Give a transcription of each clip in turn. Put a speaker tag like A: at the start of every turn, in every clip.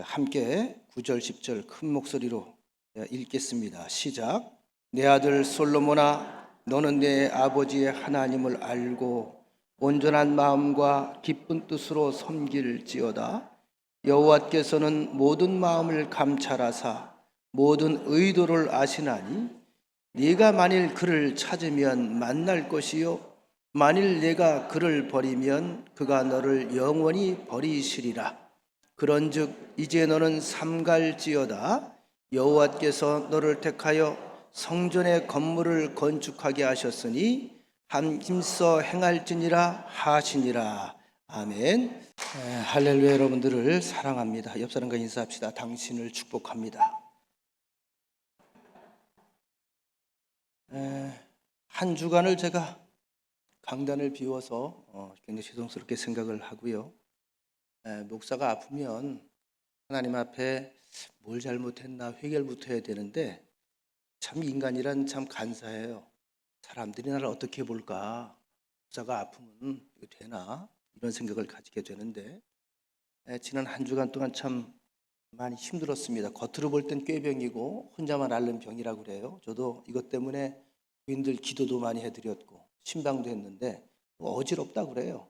A: 함께 9절 10절 큰 목소리로 읽겠습니다. 시작. 내 아들 솔로몬아, 너는 내 아버지의 하나님을 알고 온전한 마음과 기쁜 뜻으로 섬길지어다. 여호와께서는 모든 마음을 감찰하사 모든 의도를 아시나니 네가 만일 그를 찾으면 만날 것이요 만일 네가 그를 버리면 그가 너를 영원히 버리시리라. 그런즉 이제 너는 삼갈지어다. 여호와께서 너를 택하여 성전의 건물을 건축하게 하셨으니 힘써 행할지니라 하시니라. 아멘. 할렐루야. 여러분들을 사랑합니다. 옆 사람과 인사합시다. 당신을 축복합니다. 한 주간을 제가 강단을 비워서 굉장히 죄송스럽게 생각을 하고요. 목사가 아프면 하나님 앞에 뭘 잘못했나 회개부터 해야 되는데 참 인간이란 참 간사해요. 사람들이 나를 어떻게 볼까? 목사가 아프면 이거 되나? 이런 생각을 가지게 되는데 지난 한 주간 동안 참 많이 힘들었습니다. 겉으로 볼 땐 꾀병이고 혼자만 앓는 병이라고 그래요. 저도 이것 때문에 교인들 기도도 많이 해드렸고 신방도 했는데 어지럽다 그래요.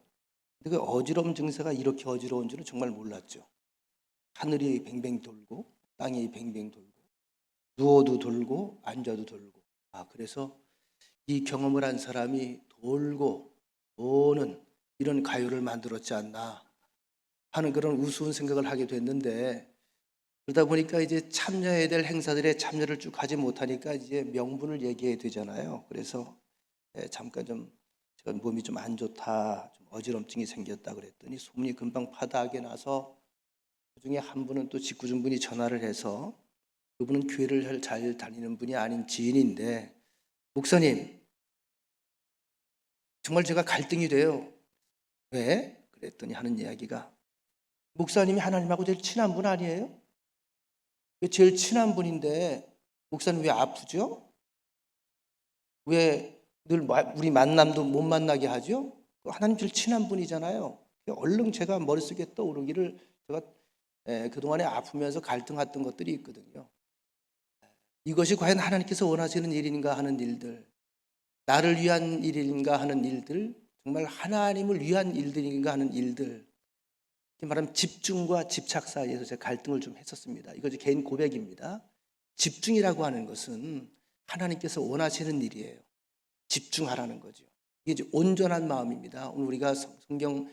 A: 근데 그 어지러움 증세가 이렇게 어지러운 줄은 정말 몰랐죠. 하늘이 뱅뱅 돌고 땅이 뱅뱅 돌고 누워도 돌고 앉아도 돌고 그래서 이 경험을 한 사람이 돌고 도는 이런 가요를 만들었지 않나 하는 그런 우스운 생각을 하게 됐는데 그러다 보니까 이제 참여해야 될 행사들에 참여를 쭉 하지 못하니까 이제 명분을 얘기해야 되잖아요. 그래서 잠깐 좀 제가 몸이 좀 안 좋다, 좀 어지럼증이 생겼다 그랬더니 소문이 금방 파다하게 나서 그중에 한 분은 또 직구준분이 전화를 해서 그분은 교회를 잘 다니는 분이 아닌 지인인데 목사님 정말 제가 갈등이 돼요. 왜? 그랬더니 하는 이야기가 목사님이 하나님하고 제일 친한 분 아니에요? 제일 친한 분인데 목사님 왜 아프죠? 왜 늘 우리 만남도 못 만나게 하죠? 하나님 제일 친한 분이잖아요. 얼른 제가 머릿속에 떠오르기를 제가 그동안에 아프면서 갈등했던 것들이 있거든요. 이것이 과연 하나님께서 원하시는 일인가 하는 일들, 나를 위한 일인가 하는 일들, 정말 하나님을 위한 일들인가 하는 일들, 말하면 집중과 집착 사이에서 제가 갈등을 좀 했었습니다. 이거 개인 고백입니다. 집중이라고 하는 것은 하나님께서 원하시는 일이에요. 집중하라는 거죠. 이게 이제 온전한 마음입니다. 오늘 우리가 성경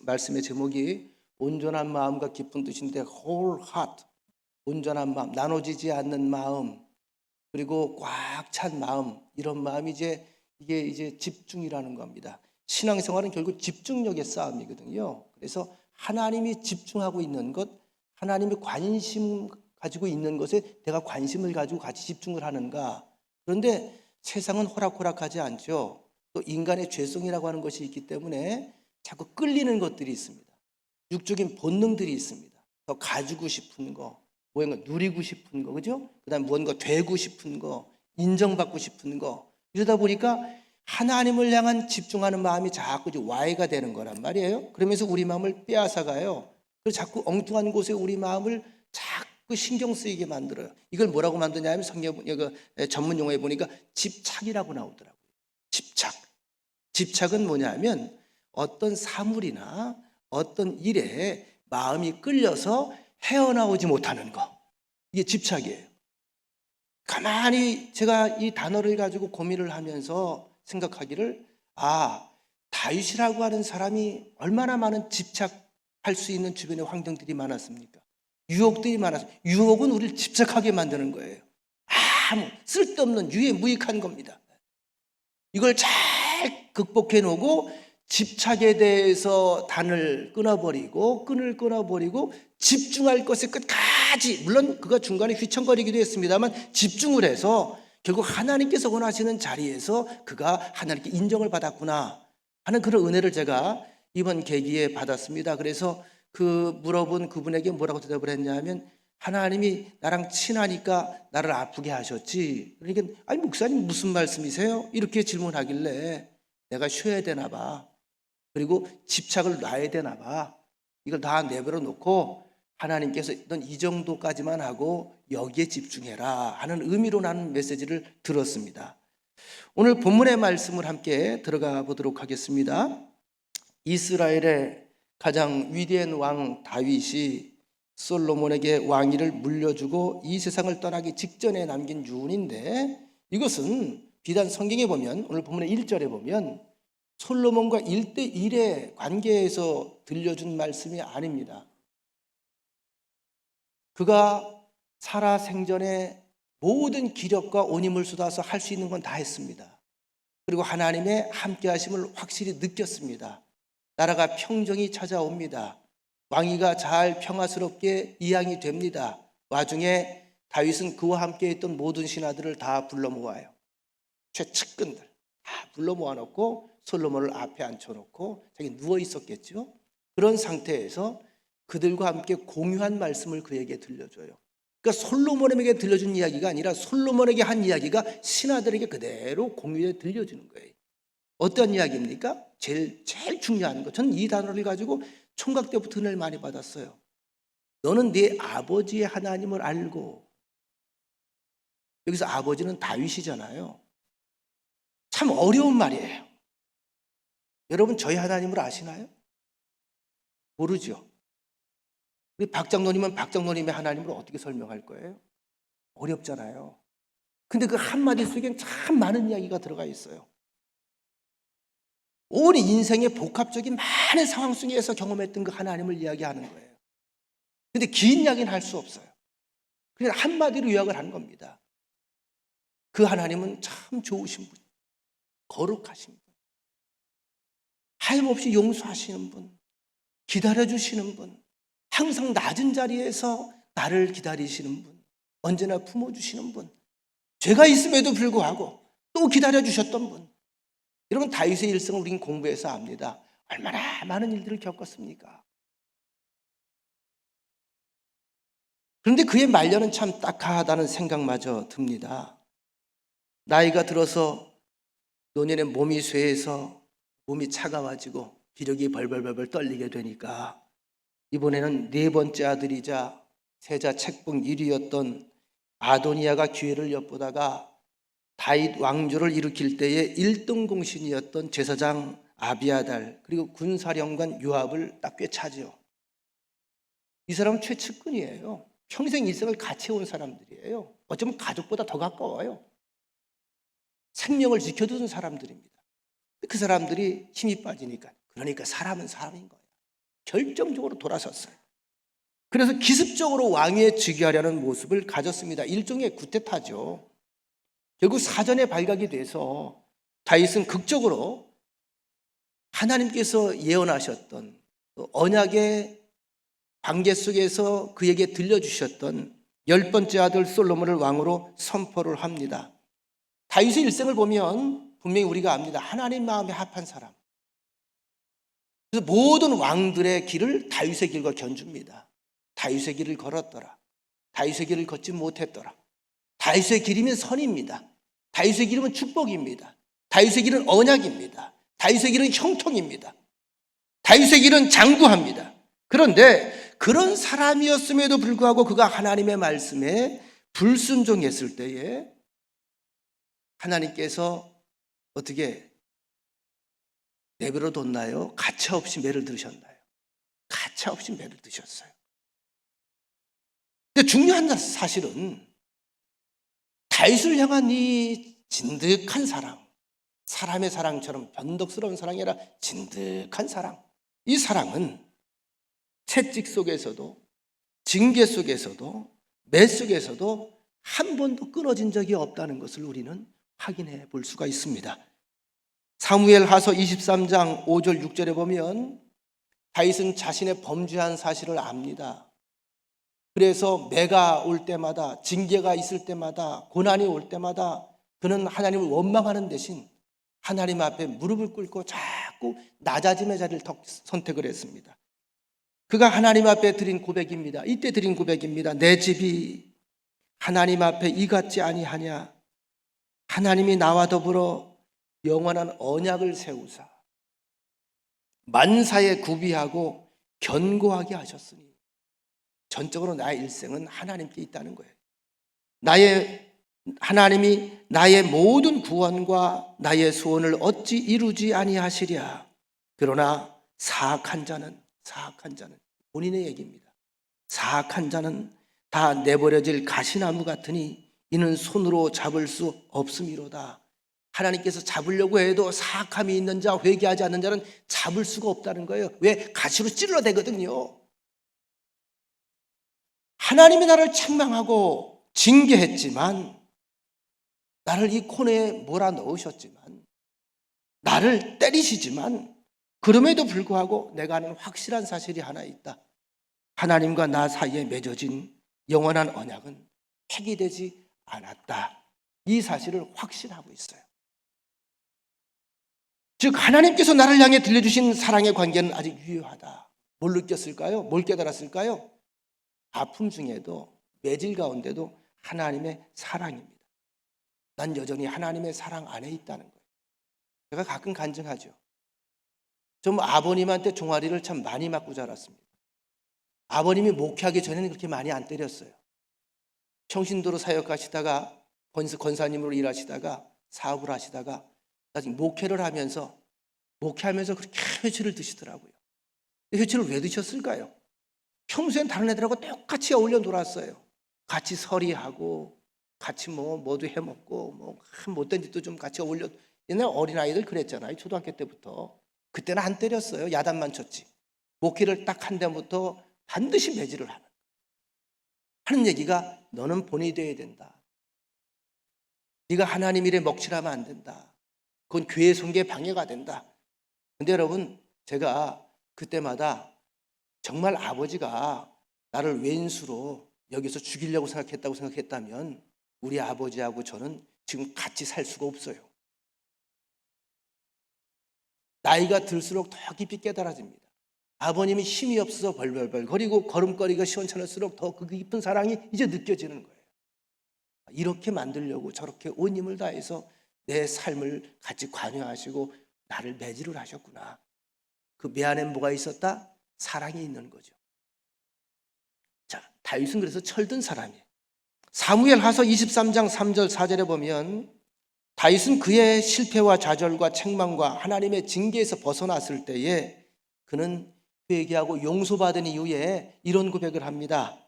A: 말씀의 제목이 온전한 마음과 깊은 뜻인데 whole heart, 온전한 마음, 나눠지지 않는 마음, 그리고 꽉 찬 마음, 이런 마음이 이게 이제 집중이라는 겁니다. 신앙생활은 결국 집중력의 싸움이거든요. 그래서 하나님이 집중하고 있는 것, 하나님이 관심 가지고 있는 것에 내가 관심을 가지고 같이 집중을 하는가. 그런데 세상은 호락호락하지 않죠. 또 인간의 죄성이라고 하는 것이 있기 때문에 자꾸 끌리는 것들이 있습니다. 육적인 본능들이 있습니다. 더 가지고 싶은 거, 뭔가 누리고 싶은 거, 그죠? 그 다음에 뭔가 되고 싶은 거, 인정받고 싶은 거. 이러다 보니까 하나님을 향한 집중하는 마음이 자꾸 이제 와해가 되는 거란 말이에요. 그러면서 우리 마음을 빼앗아가요. 그래서 자꾸 엉뚱한 곳에 우리 마음을 자꾸 신경 쓰이게 만들어요. 이걸 뭐라고 만드냐면 성경 전문 용어에 보니까 집착이라고 나오더라고요. 집착. 집착은 뭐냐면 어떤 사물이나 어떤 일에 마음이 끌려서 헤어나오지 못하는 거. 이게 집착이에요. 가만히 제가 이 단어를 가지고 고민을 하면서 생각하기를 다윗이라고 하는 사람이 얼마나 많은 집착할 수 있는 주변의 환경들이 많았습니까? 유혹들이 많았어요. 유혹은 우리를 집착하게 만드는 거예요. 아무 쓸데없는 유해무익한 겁니다. 이걸 잘 극복해 놓고 집착에 대해서 끈을 끊어버리고 집중할 것에 끝까지, 물론 그가 중간에 휘청거리기도 했습니다만 집중을 해서 결국 하나님께서 원하시는 자리에서 그가 하나님께 인정을 받았구나 하는 그런 은혜를 제가 이번 계기에 받았습니다. 그래서 물어본 그분에게 뭐라고 대답을 했냐면 하나님이 나랑 친하니까 나를 아프게 하셨지. 그러니까 아니 목사님 무슨 말씀이세요? 이렇게 질문하길래 내가 쉬어야 되나 봐. 그리고 집착을 놔야 되나 봐. 이걸 다 내버려 놓고 하나님께서 넌 이 정도까지만 하고 여기에 집중해라 하는 의미로 나는 메시지를 들었습니다. 오늘 본문의 말씀을 함께 들어가 보도록 하겠습니다. 이스라엘의 가장 위대한 왕 다윗이 솔로몬에게 왕위를 물려주고 이 세상을 떠나기 직전에 남긴 유언인데, 이것은 비단 성경에 보면 오늘 본문의 1절에 보면 솔로몬과 1대1의 관계에서 들려준 말씀이 아닙니다. 그가 살아 생전에 모든 기력과 온 힘을 쏟아서 할 수 있는 건 다 했습니다. 그리고 하나님의 함께 하심을 확실히 느꼈습니다. 나라가 평정이 찾아옵니다. 왕위가 잘 평화스럽게 이양이 됩니다. 와중에 다윗은 그와 함께 했던 모든 신하들을 다 불러 모아요. 최측근들 다 불러 모아놓고 솔로몬을 앞에 앉혀놓고 자기 누워 있었겠죠. 그런 상태에서 그들과 함께 공유한 말씀을 그에게 들려줘요. 그러니까 솔로몬에게 들려준 이야기가 아니라 솔로몬에게 한 이야기가 신하들에게 그대로 공유해 들려주는 거예요. 어떤 이야기입니까? 제일 중요한 거. 저는 이 단어를 가지고 총각 때부터 은혜를 많이 받았어요. 너는 네 아버지의 하나님을 알고. 여기서 아버지는 다윗이잖아요. 참 어려운 말이에요. 여러분 저희 하나님을 아시나요? 모르죠. 우리 박장로님은 박장로님의 하나님을 어떻게 설명할 거예요? 어렵잖아요. 근데 그 한마디 속엔 참 많은 이야기가 들어가 있어요. 온 인생의 복합적인 많은 상황 속에서 경험했던 그 하나님을 이야기하는 거예요. 근데 긴 이야기는 할 수 없어요. 그냥 한마디로 요약을 하는 겁니다. 그 하나님은 참 좋으신 분, 거룩하신 분, 하염없이 용서하시는 분, 기다려주시는 분, 항상 낮은 자리에서 나를 기다리시는 분, 언제나 품어주시는 분, 죄가 있음에도 불구하고 또 기다려주셨던 분. 여러분 다윗의 일생을 우리는 공부해서 압니다. 얼마나 많은 일들을 겪었습니까? 그런데 그의 말년은 참 딱하다는 생각마저 듭니다. 나이가 들어서 노년에 몸이 쇠해서 몸이 차가워지고 기력이 벌벌벌 떨리게 되니까 이번에는 네 번째 아들이자 세자 책봉 1위였던 아도니아가 기회를 엿보다가 다윗 왕조를 일으킬 때의 1등 공신이었던 제사장 아비아달 그리고 군사령관 요압을 딱 꿰차죠. 이 사람은 최측근이에요. 평생 일생을 같이 온 사람들이에요. 어쩌면 가족보다 더 가까워요. 생명을 지켜두는 사람들입니다. 그 사람들이 힘이 빠지니까, 그러니까 사람은 사람인 거예요. 결정적으로 돌아섰어요. 그래서 기습적으로 왕위에 즉위하려는 모습을 가졌습니다. 일종의 구테타죠. 결국 사전에 발각이 돼서 다윗은 극적으로 하나님께서 예언하셨던 언약의 관계 속에서 그에게 들려주셨던 10번째 아들 솔로몬을 왕으로 선포를 합니다. 다윗의 일생을 보면 분명히 우리가 압니다. 하나님 마음에 합한 사람. 그래서 모든 왕들의 길을 다윗의 길과 견줍니다. 다윗의 길을 걸었더라. 다윗의 길을 걷지 못했더라. 다윗의 길이면 선입니다. 다윗의 길은 축복입니다. 다윗의 길은 언약입니다. 다윗의 길은 형통입니다. 다윗의 길은 장구합니다. 그런데 그런 사람이었음에도 불구하고 그가 하나님의 말씀에 불순종했을 때에 하나님께서 어떻게 내버려 뒀나요? 가차없이 매를 들으셨나요? 가차없이 매를 드셨어요. 근데 중요한 사실은 다윗을 향한 이 진득한 사랑, 사람의 사랑처럼 변덕스러운 사랑이 아니라 진득한 사랑, 이 사랑은 채찍 속에서도 징계 속에서도 매 속에서도 한 번도 끊어진 적이 없다는 것을 우리는 확인해 볼 수가 있습니다. 사무엘하서 23장 5절 6절에 보면 다윗은 자신의 범죄한 사실을 압니다. 그래서 매가 올 때마다, 징계가 있을 때마다, 고난이 올 때마다 그는 하나님을 원망하는 대신 하나님 앞에 무릎을 꿇고 자꾸 낮아짐의 자리를 선택을 했습니다. 그가 하나님 앞에 드린 고백입니다. 이때 드린 고백입니다. 내 집이 하나님 앞에 이같지 아니하냐. 하나님이 나와 더불어 영원한 언약을 세우사 만사에 구비하고 견고하게 하셨으니 전적으로 나의 일생은 하나님께 있다는 거예요. 하나님이 나의 모든 구원과 나의 소원을 어찌 이루지 아니하시랴. 그러나 사악한 자는 본인의 얘기입니다. 사악한 자는 다 내버려질 가시나무 같으니 이는 손으로 잡을 수 없음이로다. 하나님께서 잡으려고 해도 사악함이 있는 자, 회개하지 않는 자는 잡을 수가 없다는 거예요. 왜? 가시로 찔러대거든요. 하나님이 나를 책망하고 징계했지만, 나를 이 코너에 몰아넣으셨지만, 나를 때리시지만, 그럼에도 불구하고 내가 아는 확실한 사실이 하나 있다. 하나님과 나 사이에 맺어진 영원한 언약은 폐기되지 않았다. 이 사실을 확신하고 있어요. 즉 하나님께서 나를 향해 들려주신 사랑의 관계는 아직 유효하다. 뭘 느꼈을까요? 뭘 깨달았을까요? 아픔 중에도, 매질 가운데도 하나님의 사랑입니다. 난 여전히 하나님의 사랑 안에 있다는 거예요. 제가 가끔 간증하죠. 좀 아버님한테 종아리를 참 많이 맞고 자랐습니다. 아버님이 목회하기 전에는 그렇게 많이 안 때렸어요. 평신도로 사역하시다가 권사님으로 일하시다가 사업을 하시다가 나중에 목회하면서 그렇게 회초를 드시더라고요. 회초를 왜 드셨을까요? 평소엔 다른 애들하고 똑같이 어울려 놀았어요. 같이 서리하고 같이 뭐도 해먹고 못된 짓도 좀 같이 어울려. 옛날 어린아이들 그랬잖아요. 초등학교 때부터. 그때는 안 때렸어요. 야단만 쳤지. 목회를 딱 한 다음부터 반드시 매질을 하는 얘기가, 너는 본이 되어야 된다. 네가 하나님 일에 먹칠하면 안 된다. 그건 교회 손괴에 방해가 된다. 근데 여러분, 제가 그때마다 정말 아버지가 나를 왼수로 여기서 죽이려고 생각했다면 우리 아버지하고 저는 지금 같이 살 수가 없어요. 나이가 들수록 더 깊이 깨달아집니다. 아버님이 힘이 없어서 벌벌벌 거리고 걸음걸이가 시원찮을수록 더 그 깊은 사랑이 이제 느껴지는 거예요. 이렇게 만들려고 저렇게 온 힘을 다해서 내 삶을 같이 관여하시고 나를 매질을 하셨구나. 그 매 안에 뭐가 있었다? 사랑이 있는 거죠. 자, 다윗은 그래서 철든 사람이에요. 사무엘하서 23장 3절 4절에 보면 다윗은 그의 실패와 좌절과 책망과 하나님의 징계에서 벗어났을 때에 그는 회개하고 용서받은 이후에 이런 고백을 합니다.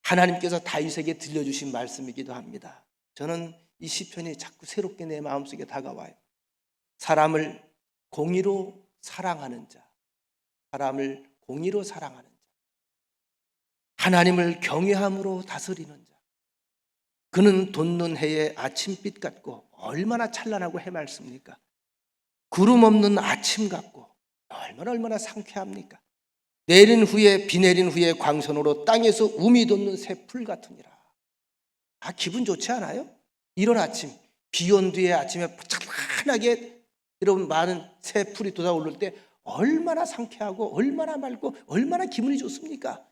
A: 하나님께서 다윗에게 들려주신 말씀이기도 합니다. 저는 이 시편이 자꾸 새롭게 내 마음속에 다가와요. 사람을 공의로 사랑하는 자, 하나님을 경외함으로 다스리는 자, 그는 돋는 해의 아침빛 같고 얼마나 찬란하고 해맑습니까? 구름 없는 아침 같고 얼마나 상쾌합니까? 비 내린 후에 광선으로 땅에서 움이 돋는 새 풀 같으니라. 기분 좋지 않아요? 이런 아침, 비 온 뒤에 아침에 찬란하게 여러분 많은 새 풀이 돋아오를 때 얼마나 상쾌하고 얼마나 맑고 얼마나 기분이 좋습니까?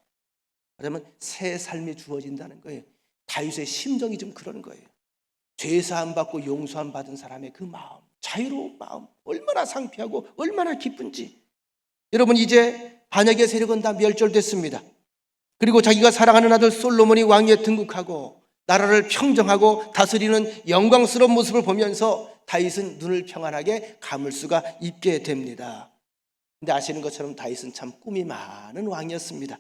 A: 그러면 새 삶이 주어진다는 거예요. 다윗의 심정이 좀 그런 거예요. 죄사함 받고 용서함 받은 사람의 그 마음, 자유로운 마음, 얼마나 상쾌하고 얼마나 기쁜지. 여러분, 이제 반역의 세력은 다 멸절됐습니다. 그리고 자기가 사랑하는 아들 솔로몬이 왕위에 등극하고 나라를 평정하고 다스리는 영광스러운 모습을 보면서 다윗은 눈을 평안하게 감을 수가 있게 됩니다. 근데 아시는 것처럼 다윗은 참 꿈이 많은 왕이었습니다.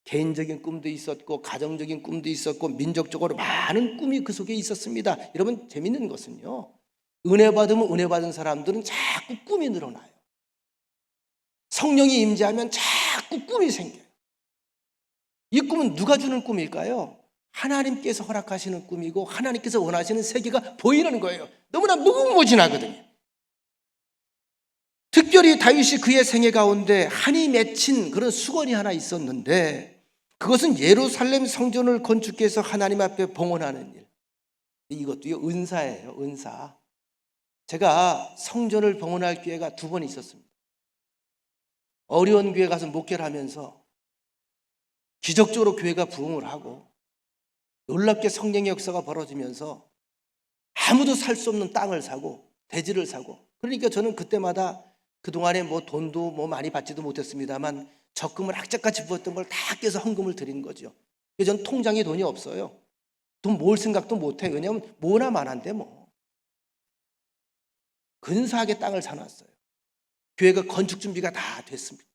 A: 개인적인 꿈도 있었고 가정적인 꿈도 있었고 민족적으로 많은 꿈이 그 속에 있었습니다. 여러분, 재밌는 것은요, 은혜 받으면 은혜 받은 사람들은 자꾸 꿈이 늘어나요. 성령이 임재하면 자꾸 꿈이 생겨요. 이 꿈은 누가 주는 꿈일까요? 하나님께서 허락하시는 꿈이고 하나님께서 원하시는 세계가 보이는 거예요. 너무나 무궁무진하거든요. 특별히 다윗이 그의 생애 가운데 한이 맺힌 그런 수건이 하나 있었는데, 그것은 예루살렘 성전을 건축해서 해서 하나님 앞에 봉헌하는 일. 이것도 은사예요, 은사. 제가 성전을 봉헌할 기회가 2번 있었습니다. 어려운 교회 가서 목회를 하면서 기적적으로 교회가 부흥을 하고 놀랍게 성령의 역사가 벌어지면서 아무도 살 수 없는 땅을 사고 대지를 사고, 그러니까 저는 그때마다 그동안에 돈도 많이 받지도 못했습니다만 적금을 악착같이 부었던 걸 다 깨서 헌금을 드린 거죠. 그래서 전 통장에 돈이 없어요. 돈 모을 생각도 못해요. 왜냐하면 뭐나 많은데 뭐. 근사하게 땅을 사놨어요. 교회가 건축 준비가 다 됐습니다.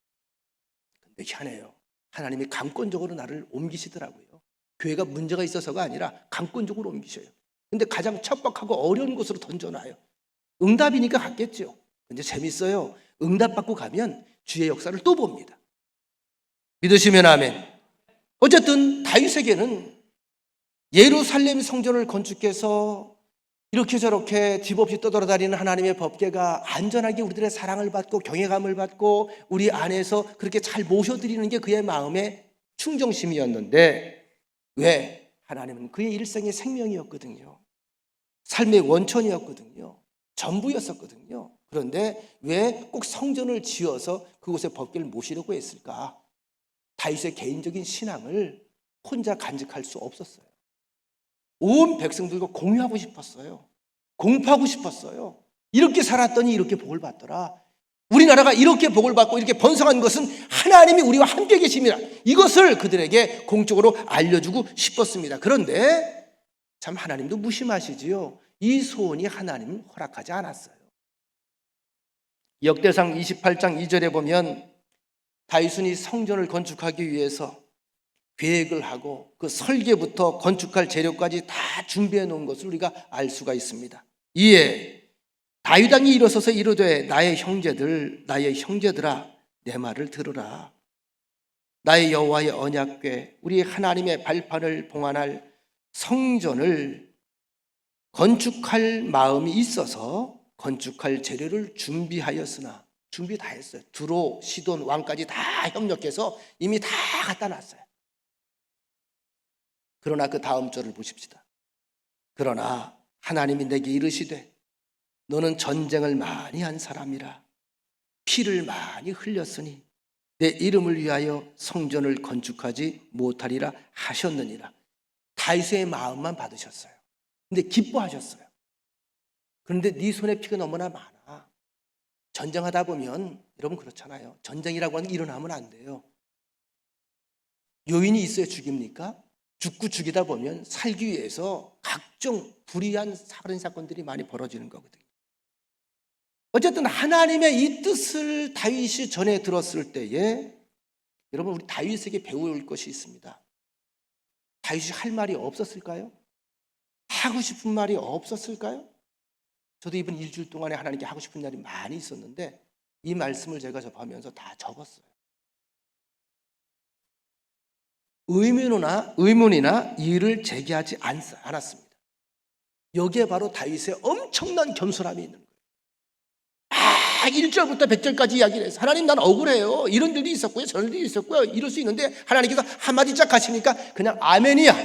A: 근데 희한해요. 하나님이 강권적으로 나를 옮기시더라고요. 교회가 문제가 있어서가 아니라 강권적으로 옮기셔요. 근데 가장 척박하고 어려운 곳으로 던져놔요. 응답이니까 갔겠죠. 근데 재밌어요. 응답받고 가면 주의 역사를 또 봅니다. 믿으시면 아멘. 어쨌든 다윗에게는 예루살렘 성전을 건축해서 이렇게 저렇게 집 없이 떠돌아다니는 하나님의 법궤가 안전하게 우리들의 사랑을 받고 경외감을 받고 우리 안에서 그렇게 잘 모셔드리는 게 그의 마음의 충정심이었는데, 왜? 하나님은 그의 일생의 생명이었거든요. 삶의 원천이었거든요. 전부였었거든요. 그런데 왜 꼭 성전을 지어서 그곳에 법궤를 모시려고 했을까? 다윗의 개인적인 신앙을 혼자 간직할 수 없었어요. 온 백성들과 공유하고 싶었어요. 공포하고 싶었어요. 이렇게 살았더니 이렇게 복을 받더라. 우리나라가 이렇게 복을 받고 이렇게 번성한 것은 하나님이 우리와 함께 계십니다. 이것을 그들에게 공적으로 알려주고 싶었습니다. 그런데 참 하나님도 무심하시지요. 이 소원이 하나님은 허락하지 않았어요. 역대상 28장 2절에 보면 다윗은 이 성전을 건축하기 위해서 계획을 하고 그 설계부터 건축할 재료까지 다 준비해 놓은 것을 우리가 알 수가 있습니다. 이에 다윗 왕이 일어서서 이르되 나의 형제들아 내 말을 들으라. 나의 여호와의 언약궤 우리 하나님의 발판을 봉안할 성전을 건축할 마음이 있어서 건축할 재료를 준비하였으나, 준비 다 했어요. 두로, 시돈, 왕까지 다 협력해서 이미 다 갖다 놨어요. 그러나 그 다음 절을 보십시다. 그러나 하나님이 내게 이르시되 너는 전쟁을 많이 한 사람이라 피를 많이 흘렸으니 내 이름을 위하여 성전을 건축하지 못하리라 하셨느니라. 다윗의 마음만 받으셨어요. 근데 기뻐하셨어요. 그런데 네 손에 피가 너무나 많아. 전쟁하다 보면 여러분 그렇잖아요. 전쟁이라고 하는 게 일어나면 안 돼요. 요인이 있어야 죽입니까? 죽고 죽이다 보면 살기 위해서 각종 불의한 살인 사건들이 많이 벌어지는 거거든요. 어쨌든 하나님의 이 뜻을 다윗이 전해 들었을 때에 여러분 우리 다윗에게 배울 것이 있습니다. 다윗이 할 말이 없었을까요? 하고 싶은 말이 없었을까요? 저도 이번 일주일 동안에 하나님께 하고 싶은 말이 많이 있었는데 이 말씀을 제가 접하면서 다 적었어요. 의문이나 이의를 제기하지 않았습니다. 여기에 바로 다윗의 엄청난 겸손함이 있는 거예요. 1절부터 100절까지 이야기를 해서 하나님 난 억울해요. 이런 일도 있었고요. 저런 일도 있었고요. 이럴 수 있는데 하나님께서 한마디 짝 하시니까 그냥 아멘이야.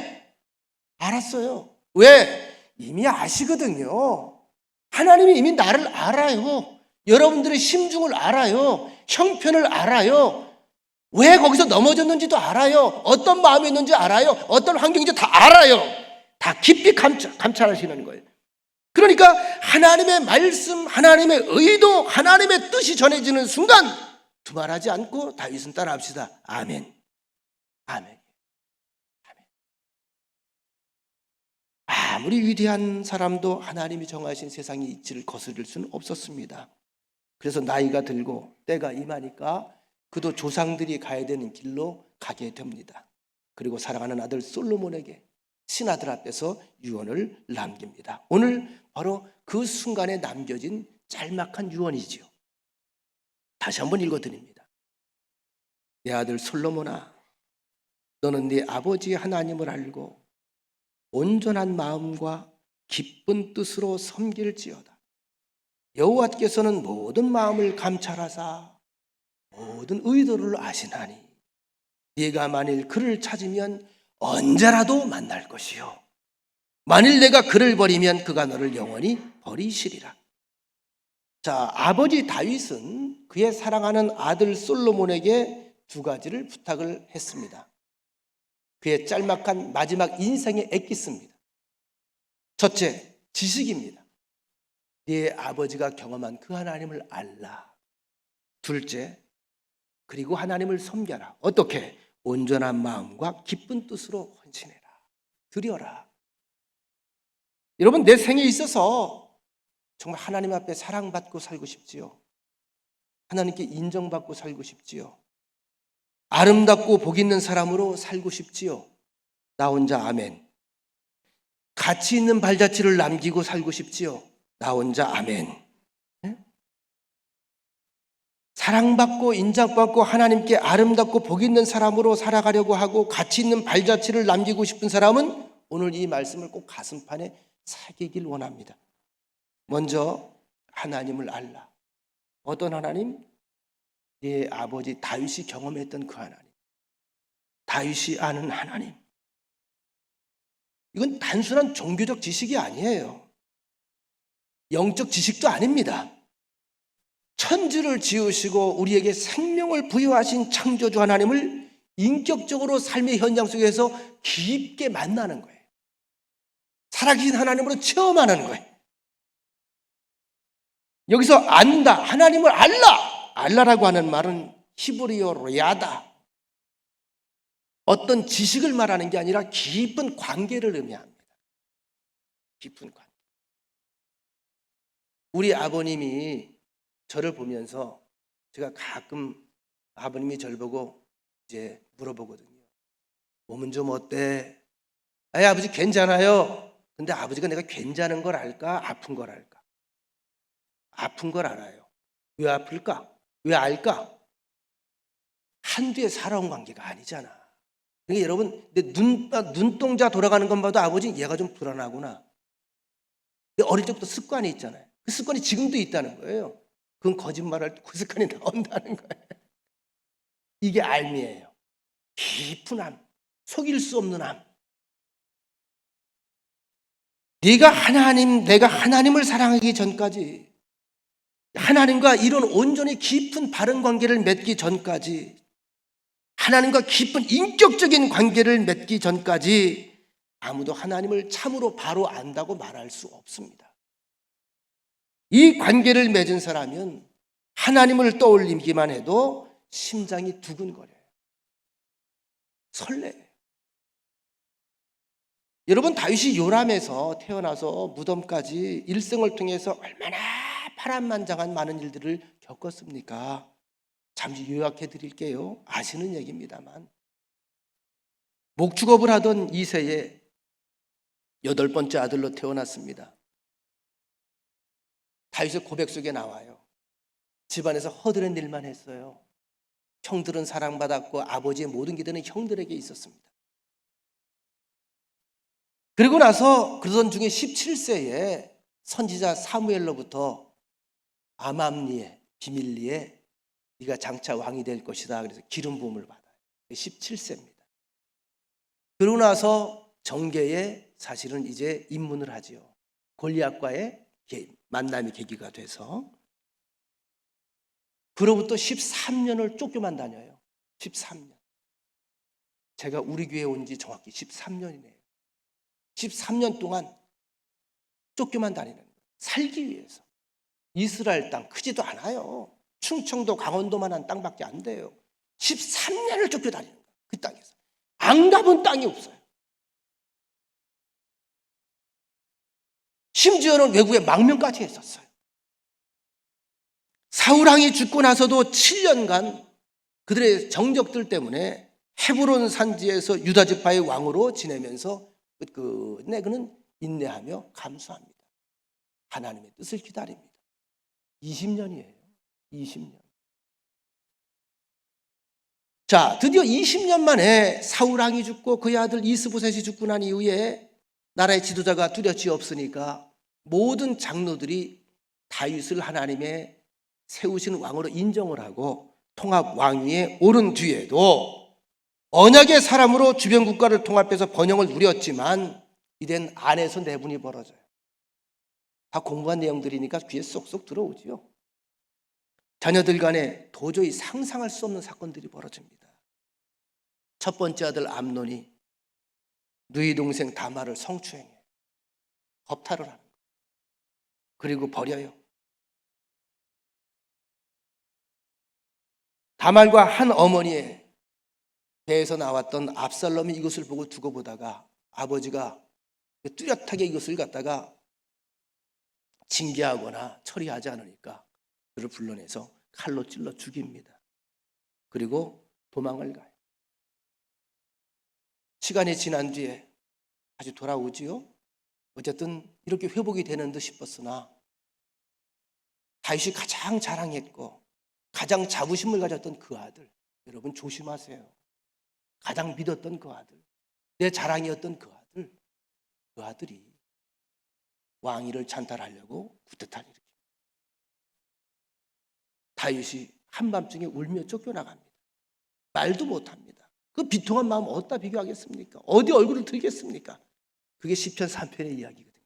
A: 알았어요. 왜? 이미 아시거든요. 하나님이 이미 나를 알아요. 여러분들의 심중을 알아요. 형편을 알아요. 왜 거기서 넘어졌는지도 알아요. 어떤 마음이었는지 알아요. 어떤 환경인지 다 알아요. 다 깊이 감찰하시는 거예요. 그러니까 하나님의 말씀, 하나님의 의도, 하나님의 뜻이 전해지는 순간 두말하지 않고 다윗은 따라합시다. 아멘. 아멘. 아멘. 아무리 위대한 사람도 하나님이 정하신 세상의 이치를 거스릴 수는 없었습니다. 그래서 나이가 들고 때가 임하니까 그도 조상들이 가야 되는 길로 가게 됩니다. 그리고 사랑하는 아들 솔로몬에게 신하들 앞에서 유언을 남깁니다. 오늘 바로 그 순간에 남겨진 짤막한 유언이지요. 다시 한번 읽어드립니다. 내 아들 솔로몬아, 너는 네 아버지 하나님을 알고 온전한 마음과 기쁜 뜻으로 섬길지어다. 여호와께서는 모든 마음을 감찰하사 모든 의도를 아시나니 네가 만일 그를 찾으면 언제라도 만날 것이요 만일 내가 그를 버리면 그가 너를 영원히 버리시리라. 자, 아버지 다윗은 그의 사랑하는 아들 솔로몬에게 두 가지를 부탁을 했습니다. 그의 짤막한 마지막 인생의 엑기스입니다. 첫째, 지식입니다. 네 아버지가 경험한 그 하나님을 알라. 둘째, 그리고 하나님을 섬겨라. 어떻게? 온전한 마음과 기쁜 뜻으로 헌신해라. 드려라. 여러분, 내 생에 있어서 정말 하나님 앞에 사랑받고 살고 싶지요. 하나님께 인정받고 살고 싶지요. 아름답고 복 있는 사람으로 살고 싶지요. 나 혼자 아멘. 가치 있는 발자취를 남기고 살고 싶지요. 나 혼자 아멘. 네? 사랑받고 인정받고 하나님께 아름답고 복 있는 사람으로 살아가려고 하고 가치 있는 발자취를 남기고 싶은 사람은 오늘 이 말씀을 꼭 가슴판에 새기길 원합니다. 먼저 하나님을 알라. 어떤 하나님? 네 아버지 다윗이 경험했던 그 하나님. 다윗이 아는 하나님. 이건 단순한 종교적 지식이 아니에요. 영적 지식도 아닙니다. 천지를 지으시고 우리에게 생명을 부여하신 창조주 하나님을 인격적으로 삶의 현장 속에서 깊게 만나는 거예요. 살아계신 하나님으로 체험하는 거예요. 여기서 안다, 하나님을 알라. 알라라고 하는 말은 히브리어로 야다. 어떤 지식을 말하는 게 아니라 깊은 관계를 의미합니다. 깊은 관계. 우리 아버님이 저를 보면서 제가 가끔 아버님이 저를 보고 이제 물어보거든요. 몸은 좀 어때? 아버지 괜찮아요. 근데 아버지가 내가 괜찮은 걸 알까? 아픈 걸 알까? 아픈 걸 알아요. 왜 아플까? 왜 알까? 한두에 살아온 관계가 아니잖아. 그러니까 여러분, 내 눈동자 돌아가는 것 봐도 아버지 얘가 좀 불안하구나. 어릴 때부터 습관이 있잖아요. 그 습관이 지금도 있다는 거예요. 그건 거짓말할 때 그 습관이 나온다는 거예요. 이게 알미예요. 깊은 암, 속일 수 없는 암. 내가 하나님을 사랑하기 전까지, 하나님과 이런 온전히 깊은 바른 관계를 맺기 전까지, 하나님과 깊은 인격적인 관계를 맺기 전까지 아무도 하나님을 참으로 바로 안다고 말할 수 없습니다. 이 관계를 맺은 사람은 하나님을 떠올리기만 해도 심장이 두근거려요. 설레요. 여러분, 다윗이 요람에서 태어나서 무덤까지 일생을 통해서 얼마나 파란만장한 많은 일들을 겪었습니까? 잠시 요약해 드릴게요. 아시는 얘기입니다만, 목축업을 하던 이새의 8번째 아들로 태어났습니다. 다윗의 고백 속에 나와요. 집안에서 허드렛 일만 했어요. 형들은 사랑받았고 아버지의 모든 기대는 형들에게 있었습니다. 그리고 나서 그러던 중에 17세에 선지자 사무엘로부터 아맘리에, 비밀리에 네가 장차 왕이 될 것이다. 그래서 기름 부음을 받아요. 17세입니다. 그러고 나서 정계에 사실은 이제 입문을 하지요. 골리앗과의 만남의 계기가 돼서 그로부터 13년을 쫓겨만 다녀요. 13년. 제가 우리 교회에 온 지 정확히 13년이네요. 13년 동안 쫓겨만 다니는 거예요. 살기 위해서. 이스라엘 땅 크지도 않아요. 충청도 강원도만한 땅밖에 안 돼요. 13년을 쫓겨다니는 거예요. 그 땅에서. 안 가본 땅이 없어요. 심지어는 외국에 망명까지 했었어요. 사울왕이 죽고 나서도 7년간 그들의 정적들 때문에 헤브론 산지에서 유다 지파의 왕으로 지내면서 끝끝내 그는 인내하며 감수합니다. 하나님의 뜻을 기다립니다. 20년이에요. 20년. 자, 드디어 20년 만에 사울왕이 죽고 그의 아들 이스보셋이 죽고 난 이후에 나라의 지도자가 뚜렷이 없으니까 모든 장로들이 다윗을 하나님의 세우신 왕으로 인정을 하고 통합 왕위에 오른 뒤에도 언약의 사람으로 주변 국가를 통합해서 번영을 누렸지만 이젠 안에서 내분이 벌어져요. 다 공부한 내용들이니까 귀에 쏙쏙 들어오지요. 자녀들 간에 도저히 상상할 수 없는 사건들이 벌어집니다. 첫 번째 아들 암논이 누이 동생 다말을 성추행해요. 겁탈을 하는 거예요. 그리고 버려요. 다말과 한 어머니의 배에서 나왔던 압살롬이 이것을 보고 두고 보다가 아버지가 뚜렷하게 이것을 갖다가 징계하거나 처리하지 않으니까 그를 불러내서 칼로 찔러 죽입니다. 그리고 도망을 가요. 시간이 지난 뒤에 다시 돌아오지요. 어쨌든 이렇게 회복이 되는 듯 싶었으나 다윗이 가장 자랑했고 가장 자부심을 가졌던 그 아들, 여러분 조심하세요. 가장 믿었던 그 아들, 내 자랑이었던 그 아들이 왕위를 찬탈하려고 쿠데타를 일으킵니다. 다윗이 한밤중에 울며 쫓겨나갑니다. 말도 못합니다. 그 비통한 마음 어디다 비교하겠습니까? 어디 얼굴을 들겠습니까? 그게 시편 3편의 이야기거든요.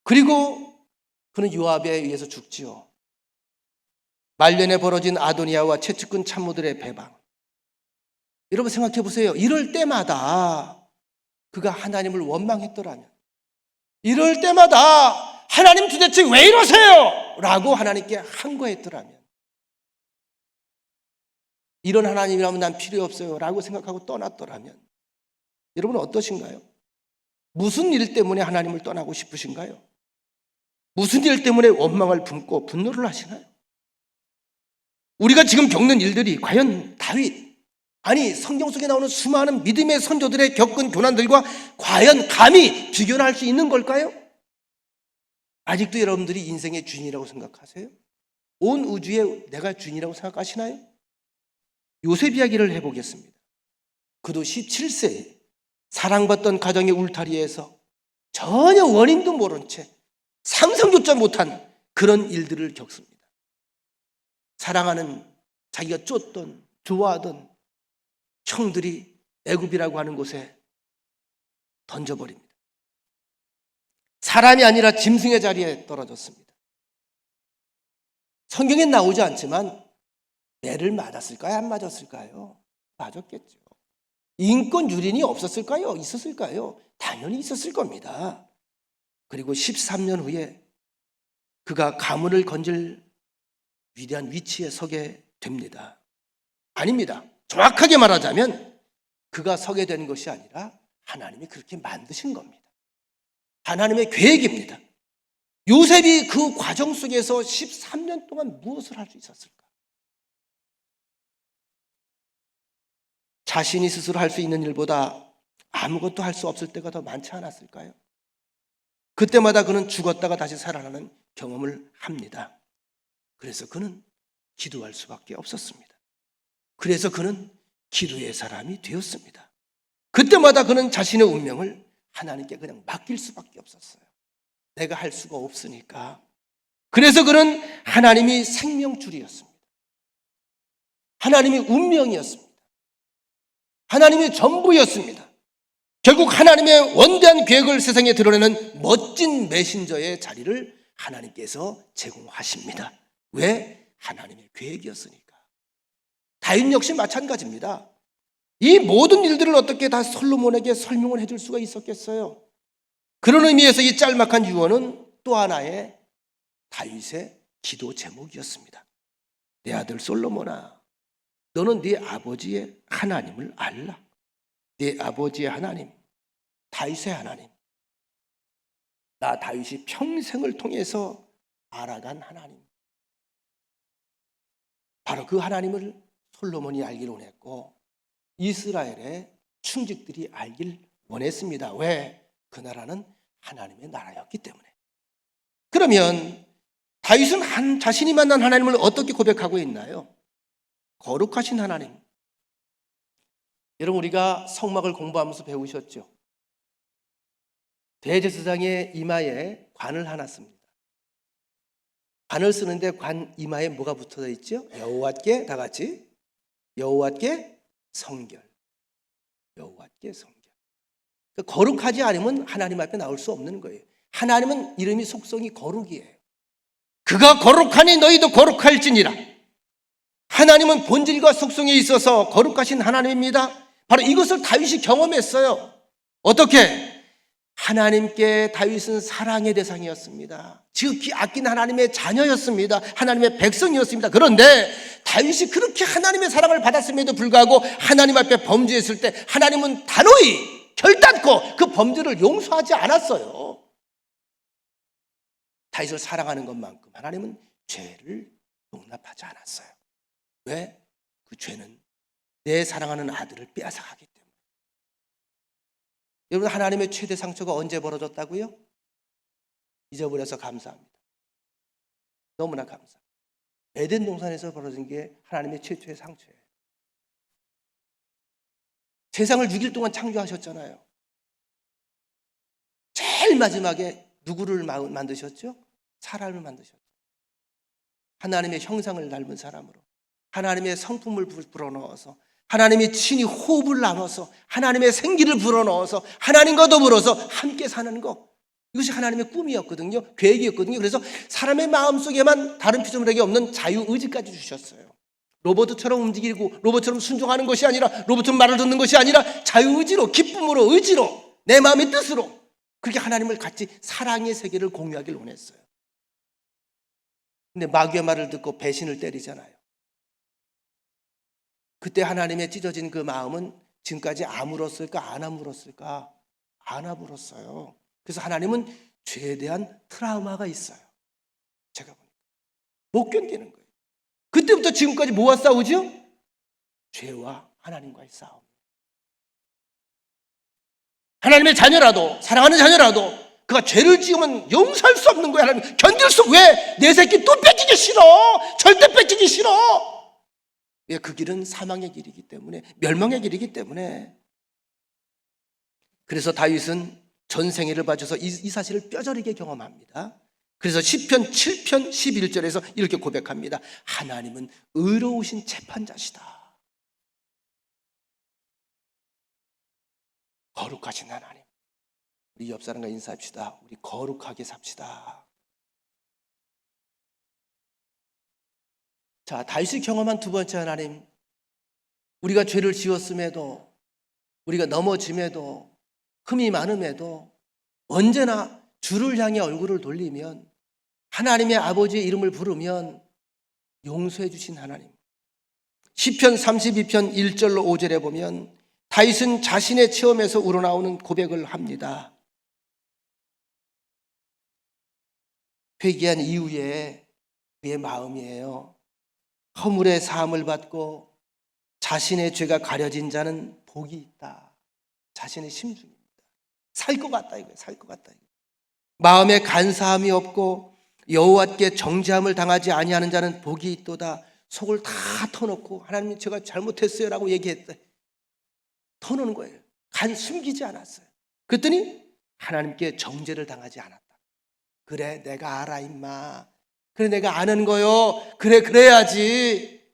A: 그리고 그는 요압에 의해서 죽지요. 말년에 벌어진 아도니아와 채찍근 참모들의 배방. 여러분 생각해 보세요. 이럴 때마다 그가 하나님을 원망했더라면, 이럴 때마다 하나님 도대체 왜 이러세요? 라고 하나님께 항거했더라면, 이런 하나님이라면 난 필요 없어요 라고 생각하고 떠났더라면 여러분 어떠신가요? 무슨 일 때문에 하나님을 떠나고 싶으신가요? 무슨 일 때문에 원망을 품고 분노를 하시나요? 우리가 지금 겪는 일들이 과연 다윗, 아니 성경 속에 나오는 수많은 믿음의 선조들의 겪은 고난들과 과연 감히 비교를 할 수 있는 걸까요? 아직도 여러분들이 인생의 주인이라고 생각하세요? 온 우주에 내가 주인이라고 생각하시나요? 요셉 이야기를 해보겠습니다. 그도 17세에 사랑받던 가정의 울타리에서 전혀 원인도 모른 채 상상조차 못한 그런 일들을 겪습니다. 사랑하는, 자기가 쫓던 좋아하던 형들이 애굽이라고 하는 곳에 던져버립니다. 사람이 아니라 짐승의 자리에 떨어졌습니다. 성경엔 나오지 않지만 매를 맞았을까요? 안 맞았을까요? 맞았겠죠. 인권 유린이 없었을까요? 있었을까요? 당연히 있었을 겁니다. 그리고 13년 후에 그가 가문을 건질 위대한 위치에 서게 됩니다. 아닙니다. 정확하게 말하자면 그가 서게 된 것이 아니라 하나님이 그렇게 만드신 겁니다. 하나님의 계획입니다. 요셉이 그 과정 속에서 13년 동안 무엇을 할 수 있었을까? 자신이 스스로 할 수 있는 일보다 아무것도 할 수 없을 때가 더 많지 않았을까요? 그때마다 그는 죽었다가 다시 살아나는 경험을 합니다. 그래서 그는 기도할 수밖에 없었습니다. 그래서 그는 기도의 사람이 되었습니다. 그때마다 그는 자신의 운명을 하나님께 그냥 맡길 수밖에 없었어요. 내가 할 수가 없으니까. 그래서 그는 하나님이 생명줄이었습니다. 하나님이 운명이었습니다. 하나님이 전부였습니다. 결국 하나님의 원대한 계획을 세상에 드러내는 멋진 메신저의 자리를 하나님께서 제공하십니다. 왜? 하나님의 계획이었으니까. 다윗 역시 마찬가지입니다. 이 모든 일들을 어떻게 다 솔로몬에게 설명을 해줄 수가 있었겠어요? 그런 의미에서 이 짤막한 유언은 또 하나의 다윗의 기도 제목이었습니다. 내 아들 솔로몬아, 너는 네 아버지의 하나님을 알라. 네 아버지의 하나님, 다윗의 하나님, 나 다윗이 평생을 통해서 알아간 하나님, 바로 그 하나님을 솔로몬이 알기를 원했고 이스라엘의 충직들이 알길 원했습니다. 왜? 그 나라는 하나님의 나라였기 때문에. 그러면 다윗은 자신이 만난 하나님을 어떻게 고백하고 있나요? 거룩하신 하나님. 여러분 우리가 성막을 공부하면서 배우셨죠? 대제사장의 이마에 관을 하나 씁니다. 관을 쓰는데 관 이마에 뭐가 붙어 있죠? 여호와께, 다 같이 여호와께 성결. 여호와께 성결. 그러니까 거룩하지 않으면 하나님 앞에 나올 수 없는 거예요. 하나님은 이름이 속성이 거룩이에요. 그가 거룩하니 너희도 거룩할지니라. 하나님은 본질과 속성에 있어서 거룩하신 하나님입니다. 바로 이것을 다윗이 경험했어요. 어떻게? 하나님께 다윗은 사랑의 대상이었습니다. 지극히 아낀 하나님의 자녀였습니다. 하나님의 백성이었습니다. 그런데 다윗이 그렇게 하나님의 사랑을 받았음에도 불구하고 하나님 앞에 범죄했을 때 하나님은 단호히 결단코 그 범죄를 용서하지 않았어요. 다윗을 사랑하는 것만큼 하나님은 죄를 용납하지 않았어요. 왜? 그 죄는 내 사랑하는 아들을 빼앗아가기 때문에. 여러분, 하나님의 최대 상처가 언제 벌어졌다고요? 잊어버려서 감사합니다. 너무나 감사합니다. 에덴 동산에서 벌어진 게 하나님의 최초의 상처예요. 세상을 6일 동안 창조하셨잖아요. 제일 마지막에 누구를 만드셨죠? 사람을 만드셨죠. 하나님의 형상을 닮은 사람으로 하나님의 성품을 불어넣어서 하나님이 친히 호흡을 나눠서 하나님의 생기를 불어넣어서 하나님과 더불어서 함께 사는 것, 이것이 하나님의 꿈이었거든요. 계획이었거든요. 그래서 사람의 마음속에만 다른 피조물에게 없는 자유의지까지 주셨어요. 로봇처럼 움직이고 로봇처럼 순종하는 것이 아니라, 로봇처럼 말을 듣는 것이 아니라 자유의지로, 기쁨으로, 의지로, 내 마음의 뜻으로 그렇게 하나님을 같이 사랑의 세계를 공유하길 원했어요. 근데 마귀의 말을 듣고 배신을 때리잖아요. 그때 하나님의 찢어진 그 마음은 지금까지 아물었을까 안 아물었을까? 안 아물었어요. 그래서 하나님은 죄에 대한 트라우마가 있어요. 제가 보니까 못 견디는 거예요. 그때부터 지금까지 뭐와 싸우죠? 죄와 하나님과의 싸움. 하나님의 자녀라도, 사랑하는 자녀라도 그가 죄를 지으면 용서할 수 없는 거야. 하나님 견딜 수, 왜? 내 새끼 또 뺏기기 싫어. 절대 뺏기기 싫어. 왜? 그 길은 사망의 길이기 때문에, 멸망의 길이기 때문에. 그래서 다윗은 전생애를 봐줘서 이 사실을 뼈저리게 경험합니다. 그래서 시편 7편 11절에서 이렇게 고백합니다. 하나님은 의로우신 재판자시다. 거룩하신 하나님, 우리 옆 사람과 인사합시다. 우리 거룩하게 삽시다. 자, 다윗이 경험한 두 번째 하나님, 우리가 죄를 지었음에도, 우리가 넘어짐에도, 흠이 많음에도 언제나 주를 향해 얼굴을 돌리면, 하나님의 아버지의 이름을 부르면 용서해 주신 하나님. 시편 32편 1절로 5절에 보면 다윗은 자신의 체험에서 우러나오는 고백을 합니다. 회개한 이후에 그의 마음이에요. 허물의 사함을 받고 자신의 죄가 가려진 자는 복이 있다. 자신의 심중입니다. 살 것 같다 이거예요. 살 것 같다. 마음에 간사함이 없고 여호와께 정죄함을 당하지 아니하는 자는 복이 있도다. 속을 다 터놓고 하나님 제가 잘못했어요 라고 얘기했다. 터놓는 거예요. 숨기지 않았어요. 그랬더니 하나님께 정죄를 당하지 않았다. 그래 내가 알아 임마. 그래 내가 아는 거요. 그래 그래야지.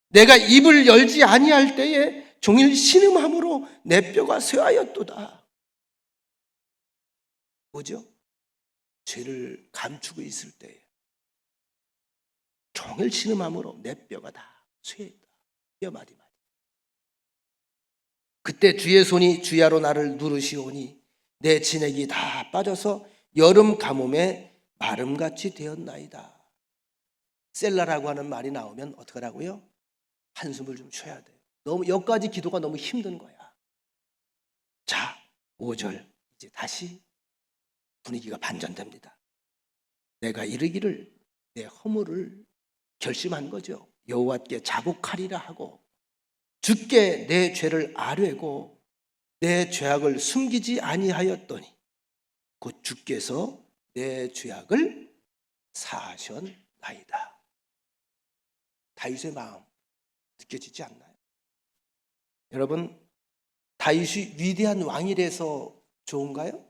A: 내가 입을 열지 아니할 때에 종일 신음함으로 내 뼈가 쇠하였도다. 뭐죠? 죄를 감추고 있을 때에 종일 신음함으로 내 뼈가 다 쇠했다. 뼈 마디마디. 그때 주의 손이 주야로 나를 누르시오니 내 진액이 다 빠져서 여름 가뭄에 마름같이 되었나이다. 셀라라고 하는 말이 나오면 어떡하라고요? 한숨을 좀 쉬어야 돼요. 너무 여기까지 기도가 너무 힘든 거야. 자, 5절 이제 다시 분위기가 반전됩니다. 내가 이르기를 내 허물을 결심한 거죠. 여호와께 자복하리라 하고 주께 내 죄를 아뢰고 내 죄악을 숨기지 아니하였더니 곧 주께서 내 죄악을 사하셨나이다. 다윗의 마음 느껴지지 않나요? 여러분, 다윗이 위대한 왕이라서 좋은가요?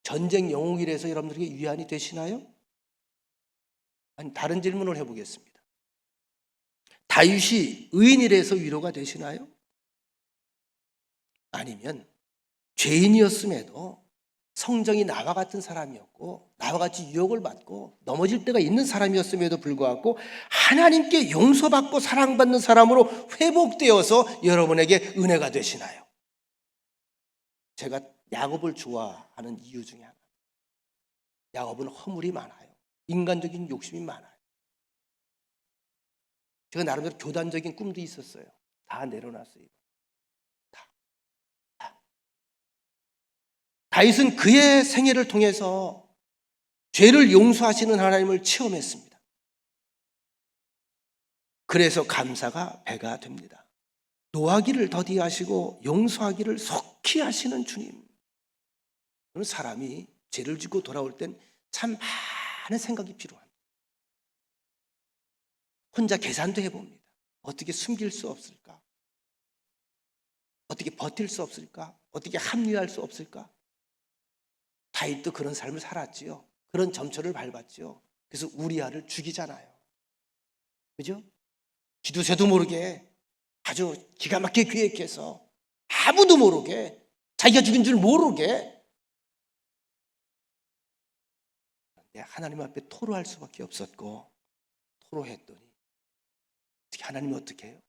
A: 전쟁 영웅이라서 여러분들에게 위안이 되시나요? 아니, 다른 질문을 해보겠습니다. 다윗이 의인이라서 위로가 되시나요? 아니면 죄인이었음에도 성정이 나와 같은 사람이었고 나와 같이 유혹을 받고 넘어질 때가 있는 사람이었음에도 불구하고 하나님께 용서받고 사랑받는 사람으로 회복되어서 여러분에게 은혜가 되시나요? 제가 야곱을 좋아하는 이유 중에 하나. 야곱은 허물이 많아요. 인간적인 욕심이 많아요. 제가 나름대로 교단적인 꿈도 있었어요. 다 내려놨어요. 다. 다윗은 그의 생애를 통해서 죄를 용서하시는 하나님을 체험했습니다. 그래서 감사가 배가 됩니다. 노하기를 더디하시고 용서하기를 속히 하시는 주님. 사람이 죄를 짓고 돌아올 땐 참 많은 생각이 필요합니다. 혼자 계산도 해봅니다. 어떻게 숨길 수 없을까? 어떻게 버틸 수 없을까? 어떻게 합리화할 수 없을까? 다윗도 그런 삶을 살았지요. 그런 점초를 밟았지요. 그래서 우리아를 죽이잖아요. 그죠? 기두새도 모르게 아주 기가 막히게 계획해서 아무도 모르게 자기가 죽인 줄 모르게 하나님 앞에 토로할 수밖에 없었고, 토로했더니 어떻게 하나님이 어떻게 해요?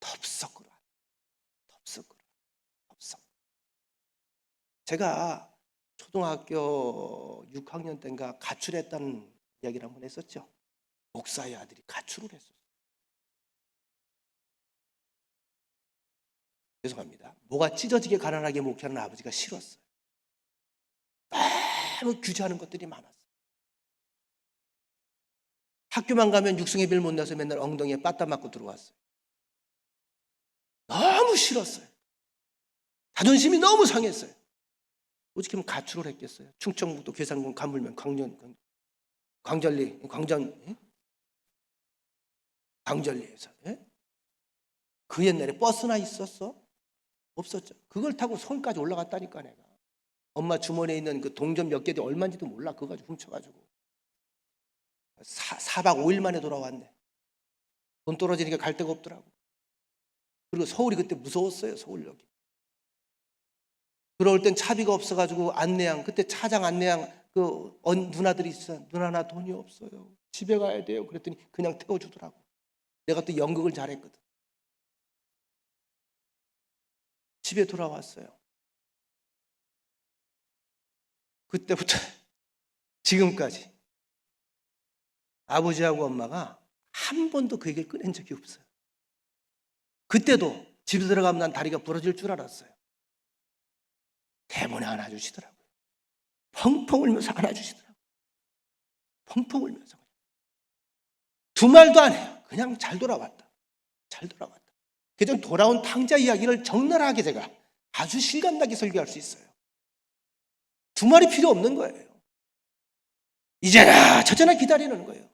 A: 덥석 끓어. 제가 초등학교 6학년 때인가 가출했다는 이야기를 한번 했었죠. 목사의 아들이 가출을 했었어요. 죄송합니다. 뭐가 찢어지게 가난하게 목회하는 아버지가 싫었어요. 너무 규제하는 것들이 많았어요. 학교만 가면 육성예배를 못 나서 맨날 엉덩이에 빠따 맞고 들어왔어요. 너무 싫었어요. 자존심이 너무 상했어요. 어떻게 하면 가출을 했겠어요? 충청북도 괴산군 간물면 광전리에서 그 옛날에 버스나 있었어? 없었죠. 그걸 타고 서울까지 올라갔다니까. 내가 엄마 주머니에 있는 그 동전 몇 개도 얼마인지도 몰라. 그거 가지고 훔쳐가지고 4박 5일 만에 돌아왔네. 돈 떨어지니까 갈 데가 없더라고. 그리고 서울이 그때 무서웠어요. 서울역이. 들어올 땐 차비가 없어가지고 안내양, 그때 차장 안내양 그 누나들이 있어요. 누나 나 돈이 없어요. 집에 가야 돼요. 그랬더니 그냥 태워주더라고. 내가 또 연극을 잘했거든. 집에 돌아왔어요. 그때부터 지금까지 아버지하고 엄마가 한 번도 그 얘기를 꺼낸 적이 없어요. 그때도 집에 들어가면 난 다리가 부러질 줄 알았어요. 대본에 안아주시더라고요. 펑펑 울면서 안아주시더라고요. 펑펑 울면서. 두 말도 안 해요. 그냥 잘 돌아왔다. 잘 돌아왔다. 그래서 돌아온 탕자 이야기를 적나라하게 제가 아주 실감나게 설교할 수 있어요. 두 말이 필요 없는 거예요. 이제나 저제나 기다리는 거예요.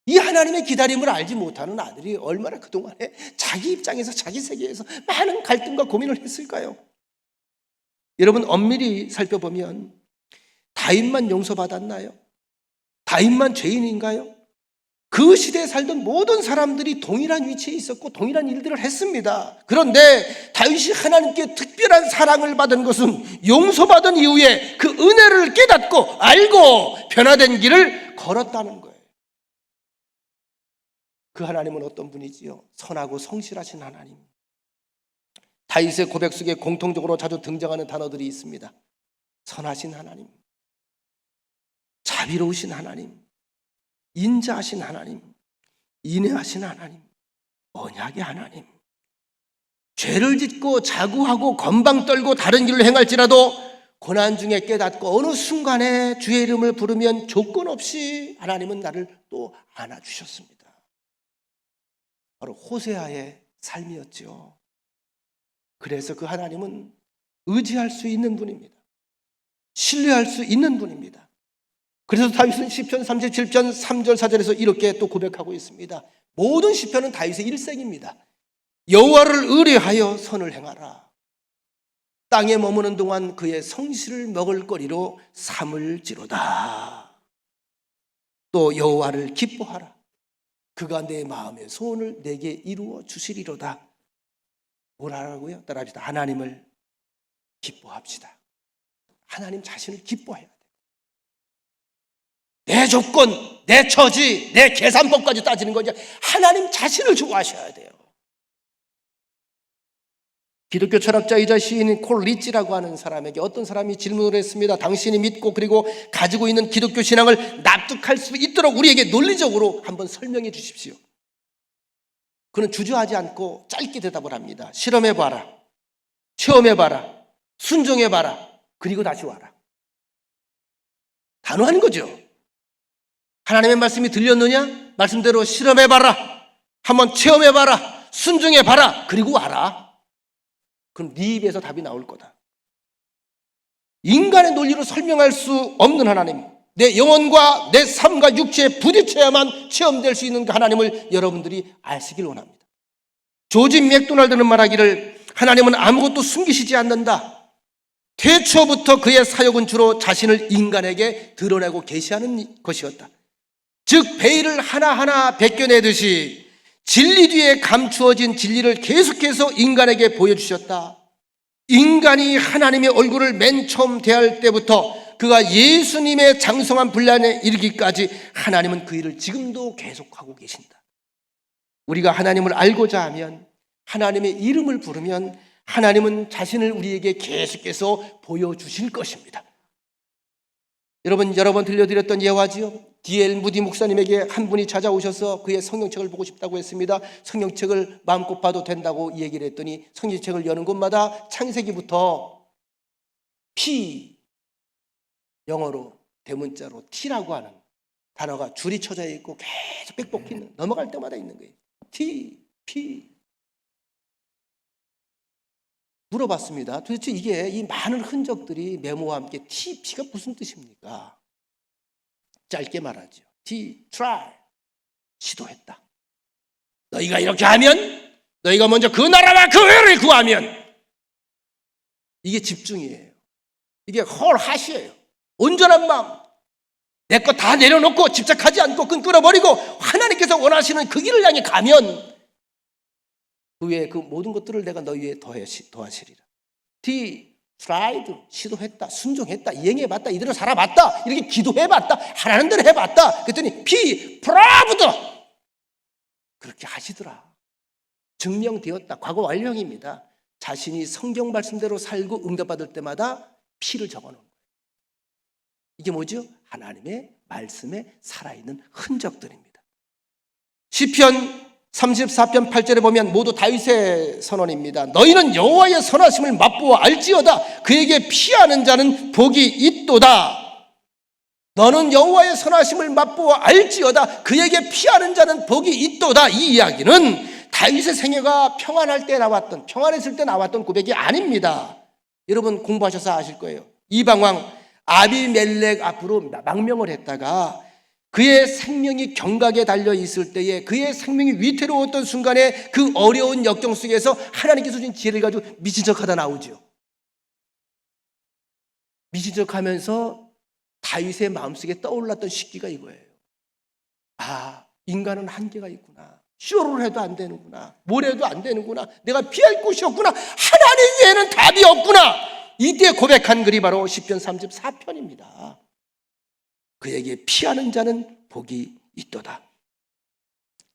A: 이 하나님의 기다림을 알지 못하는 아들이 얼마나 그동안에 자기 입장에서 자기 세계에서 많은 갈등과 고민을 했을까요? 여러분 엄밀히 살펴보면 다윗만 용서받았나요? 다윗만 죄인인가요? 그 시대에 살던 모든 사람들이 동일한 위치에 있었고 동일한 일들을 했습니다. 그런데 다윗이 하나님께 특별한 사랑을 받은 것은 용서받은 이후에 그 은혜를 깨닫고 알고 변화된 길을 걸었다는 거예요. 그 하나님은 어떤 분이지요? 선하고 성실하신 하나님. 다윗의 고백 속에 공통적으로 자주 등장하는 단어들이 있습니다. 선하신 하나님, 자비로우신 하나님, 인자하신 하나님, 인애하신 하나님, 언약의 하나님. 죄를 짓고 자구하고 건방 떨고 다른 길을 행할지라도 고난 중에 깨닫고 어느 순간에 주의 이름을 부르면 조건 없이 하나님은 나를 또 안아주셨습니다. 바로 호세아의 삶이었죠. 그래서 그 하나님은 의지할 수 있는 분입니다. 신뢰할 수 있는 분입니다. 그래서 다윗은 시편 37편 3절 4절에서 이렇게 또 고백하고 있습니다. 모든 시편은 다윗의 일생입니다. 여호와를 의뢰하여 선을 행하라. 땅에 머무는 동안 그의 성실을 먹을거리로 삼을지로다. 또 여호와를 기뻐하라. 그가 내 마음의 소원을 내게 이루어 주시리로다. 뭐라고요? 따라합시다. 하나님을 기뻐합시다. 하나님 자신을 기뻐해야 돼요. 내 조건, 내 처지, 내 계산법까지 따지는 거죠. 하나님 자신을 좋아하셔야 돼요. 기독교 철학자이자 시인인 콜 리치라고 하는 사람에게 어떤 사람이 질문을 했습니다. 당신이 믿고 그리고 가지고 있는 기독교 신앙을 납득할 수 있도록 우리에게 논리적으로 한번 설명해 주십시오. 그는 주저하지 않고 짧게 대답을 합니다. 실험해봐라, 체험해봐라, 순종해봐라, 그리고 다시 와라. 단호한 거죠. 하나님의 말씀이 들렸느냐? 말씀대로 실험해봐라, 한번 체험해봐라, 순종해봐라, 그리고 와라. 그럼 네 입에서 답이 나올 거다. 인간의 논리로 설명할 수 없는 하나님, 내 영혼과 내 삶과 육체에 부딪혀야만 체험될 수 있는 그 하나님을 여러분들이 아시길 원합니다. 조지 맥도날드는 말하기를 하나님은 아무것도 숨기시지 않는다. 태초부터 그의 사역은 주로 자신을 인간에게 드러내고 계시하는 것이었다. 즉 베일을 하나하나 벗겨내듯이 진리 뒤에 감추어진 진리를 계속해서 인간에게 보여주셨다. 인간이 하나님의 얼굴을 맨 처음 대할 때부터 그가 예수님의 장성한 분란에 이르기까지 하나님은 그 일을 지금도 계속하고 계신다. 우리가 하나님을 알고자 하면, 하나님의 이름을 부르면 하나님은 자신을 우리에게 계속해서 보여주실 것입니다. 여러분 여러 번 들려드렸던 예화지요. D.L. 무디 목사님에게 한 분이 찾아오셔서 그의 성경책을 보고 싶다고 했습니다. 성경책을 마음껏 봐도 된다고 얘기를 했더니 성경책을 여는 곳마다 창세기부터 P, 영어로 대문자로 T라고 하는 단어가 줄이 쳐져 있고 계속 빽빽히 있는, 넘어갈 때마다 있는 거예요. T, P. 물어봤습니다. 도대체 이게 이 많은 흔적들이 메모와 함께 T, P가 무슨 뜻입니까? 짧게 말하죠. T, try, 시도했다. 너희가 이렇게 하면, 너희가 먼저 그 나라와 그 의를 구하면, 이게 집중이에요. 이게 홀하시예요. 온전한 마음, 내 거 다 내려놓고 집착하지 않고 끈 끊어버리고 하나님께서 원하시는 그 길을 향해 가면 그 외에 그 모든 것들을 내가 너희 위에 더하시리라. T, tried, 시도했다, 순종했다, 이행해봤다, 이대로 살아봤다, 이렇게 기도해봤다, 하라는 대로 해봤다. 그랬더니 P, proved, 그렇게 하시더라. 증명되었다. 과거 완료형입니다. 자신이 성경 말씀대로 살고 응답받을 때마다 P를 적어놓은 거예요. 이게 뭐죠? 하나님의 말씀에 살아있는 흔적들입니다. 시편 34편 8절에 보면 모두 다윗의 선언입니다. 너희는 여호와의 선하심을 맛보아 알지어다. 그에게 피하는 자는 복이 있도다. 너는 여호와의 선하심을 맛보아 알지어다. 그에게 피하는 자는 복이 있도다. 이 이야기는 다윗의 생애가 평안했을 때 나왔던 고백이 아닙니다. 여러분 공부하셔서 아실 거예요. 이방왕 아비멜렉 앞으로 망명을 했다가 그의 생명이 경각에 달려 있을 때에, 그의 생명이 위태로웠던 순간에 그 어려운 역경 속에서 하나님께서 주신 지혜를 가지고 미친 척하다 나오죠. 미친 척하면서 다윗의 마음속에 떠올랐던 시기가 이거예요. 아, 인간은 한계가 있구나. 쇼를 해도 안 되는구나. 뭘 해도 안 되는구나. 내가 피할 곳이 없구나. 하나님 외에는 답이 없구나. 이때 고백한 글이 바로 시편 34편입니다. 그에게 피하는 자는 복이 있도다.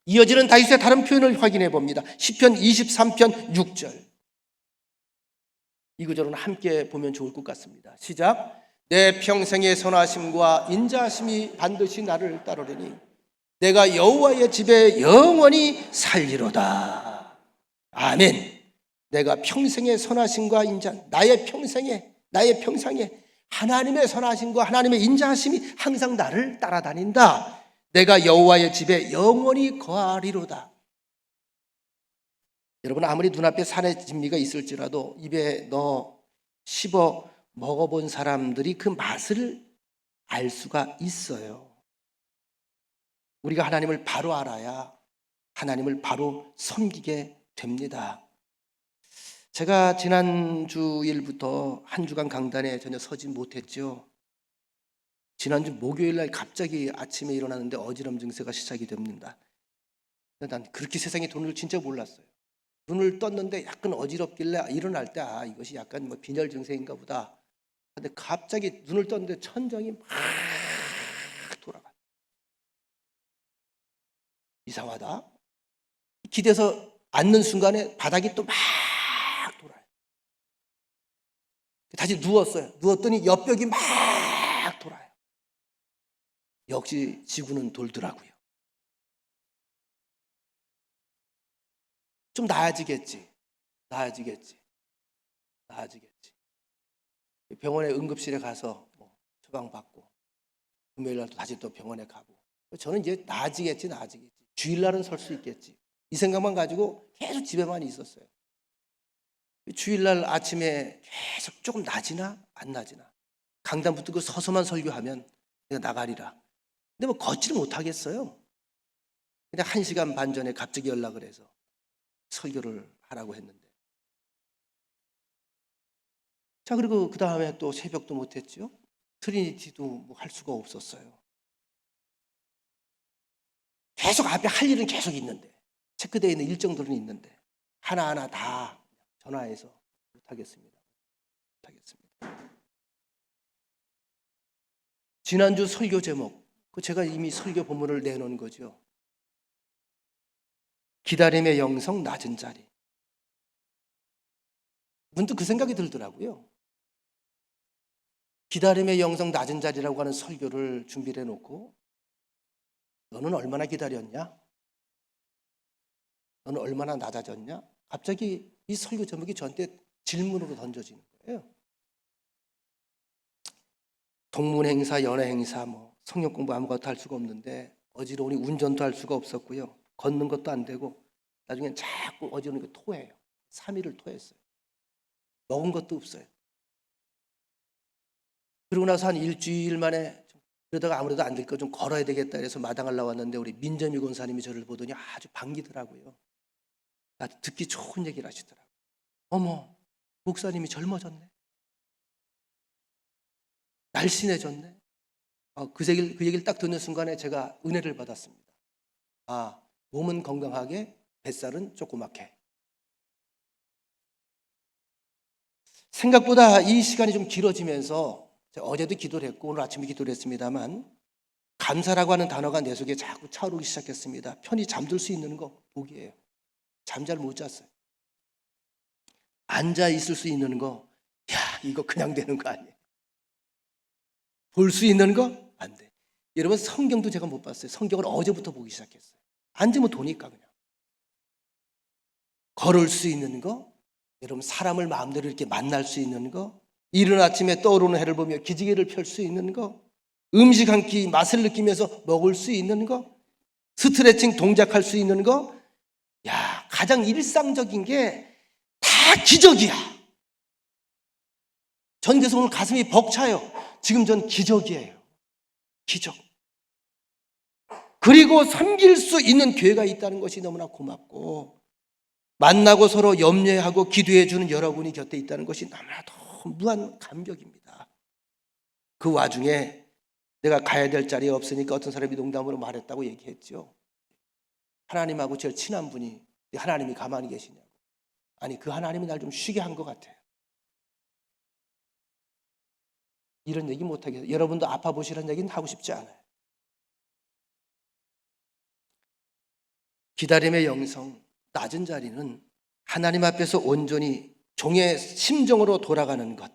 A: 이어지는 다윗의 다른 표현을 확인해 봅니다. 시편 23편 6절. 이 구절은 함께 보면 좋을 것 같습니다. 시작. 내 평생의 선하심과 인자하심이 반드시 나를 따르리니 내가 여호와의 집에 영원히 살리로다. 아멘. 내가 평생의 선하심과 인자, 나의 평생에 하나님의 선하심과 하나님의 인자하심이 항상 나를 따라다닌다. 내가 여호와의 집에 영원히 거하리로다. 여러분 아무리 눈앞에 산의 진미가 있을지라도 입에 넣어 씹어 먹어본 사람들이 그 맛을 알 수가 있어요. 우리가 하나님을 바로 알아야 하나님을 바로 섬기게 됩니다. 제가 지난주 일부터 한 주간 강단에 전혀 서지 못했죠. 지난주 목요일 날 갑자기 아침에 일어났는데 어지럼 증세가 시작이 됩니다. 난 그렇게 세상에 도는 줄 진짜 몰랐어요. 눈을 떴는데 약간 어지럽길래 일어날 때 이것이 약간 빈혈 증세인가 보다. 근데 갑자기 눈을 떴는데 천장이 막 돌아가. 이상하다. 기대서 앉는 순간에 바닥이 또 막 돌아요. 다시 누웠어요. 누웠더니 옆벽이 막 돌아요. 역시 지구는 돌더라고요. 좀 나아지겠지. 병원에 응급실에 가서 처방받고 금요일 날도 다시 또 병원에 가고, 저는 이제 나아지겠지. 주일날은 설 수 있겠지. 이 생각만 가지고 계속 집에만 있었어요. 주일날 아침에 계속 조금 나지나 안 나지나, 강단 붙들고 서서만 설교하면 내가 나가리라. 근데 뭐 걷지를 못하겠어요. 그냥 1시간 반 전에 갑자기 연락을 해서 설교를 하라고 했는데, 자, 그리고 그 다음에 또 새벽도 못했죠. 트리니티도 뭐 할 수가 없었어요. 계속 앞에 할 일은 계속 있는데, 체크되어 있는 일정들은 있는데 하나하나 다 전화해서 못하겠습니다. 지난주 설교 제목, 제가 이미 설교 본문을 내놓은 거죠. 기다림의 영성 낮은 자리. 문득 그 생각이 들더라고요. 기다림의 영성 낮은 자리라고 하는 설교를 준비를 해놓고, 너는 얼마나 기다렸냐? 너는 얼마나 낮아졌냐? 갑자기 이 설교 제목이 저한테 질문으로 던져지는 거예요. 동문 행사, 연애 행사, 성역 공부 아무것도 할 수가 없는데, 어지러우니 운전도 할 수가 없었고요. 걷는 것도 안 되고, 나중엔 자꾸 어지러우니까 토해요. 3일을 토했어요. 먹은 것도 없어요. 그러고 나서 한 일주일 만에 그러다가 아무래도 안 될 거 좀 걸어야 되겠다 해서 마당을 나왔는데, 우리 민점이 권사님이 저를 보더니 아주 반기더라고요. 나도 듣기 좋은 얘기를 하시더라고요. 어머, 목사님이 젊어졌네. 날씬해졌네. 그 얘기를 딱 듣는 순간에 제가 은혜를 받았습니다. 몸은 건강하게, 뱃살은 조그맣게. 생각보다 이 시간이 좀 길어지면서, 제가 어제도 기도를 했고 오늘 아침에 기도를 했습니다만, 감사라고 하는 단어가 내 속에 자꾸 차오르기 시작했습니다. 편히 잠들 수 있는 거 복이에요. 잠 잘 못 잤어요. 앉아 있을 수 있는 거, 이거 그냥 되는 거 아니에요. 볼 수 있는 거 안 돼. 여러분, 성경도 제가 못 봤어요. 성경을 어제부터 보기 시작했어요. 앉으면 도니까 그냥. 걸을 수 있는 거, 여러분 사람을 마음대로 이렇게 만날 수 있는 거, 이른 아침에 떠오르는 해를 보며 기지개를 펼 수 있는 거, 음식 한 끼 맛을 느끼면서 먹을 수 있는 거, 스트레칭 동작할 수 있는 거, 가장 일상적인 게 다 기적이야. 전 그래서 오늘 가슴이 벅차요. 지금 전 기적이에요. 기적. 그리고 섬길 수 있는 교회가 있다는 것이 너무나 고맙고, 만나고 서로 염려하고 기도해 주는 여러분이 곁에 있다는 것이 너무나도 무한 감격입니다. 그 와중에 내가 가야 될 자리에 없으니까 어떤 사람이 농담으로 말했다고 얘기했죠. 하나님하고 제일 친한 분이 하나님이 가만히 계시냐고. 아니, 그 하나님이 날 좀 쉬게 한 것 같아요. 이런 얘기 못하겠어요. 여러분도 아파 보시라는 얘기는 하고 싶지 않아요. 기다림의 영성 낮은 자리는 하나님 앞에서 온전히 종의 심정으로 돌아가는 것,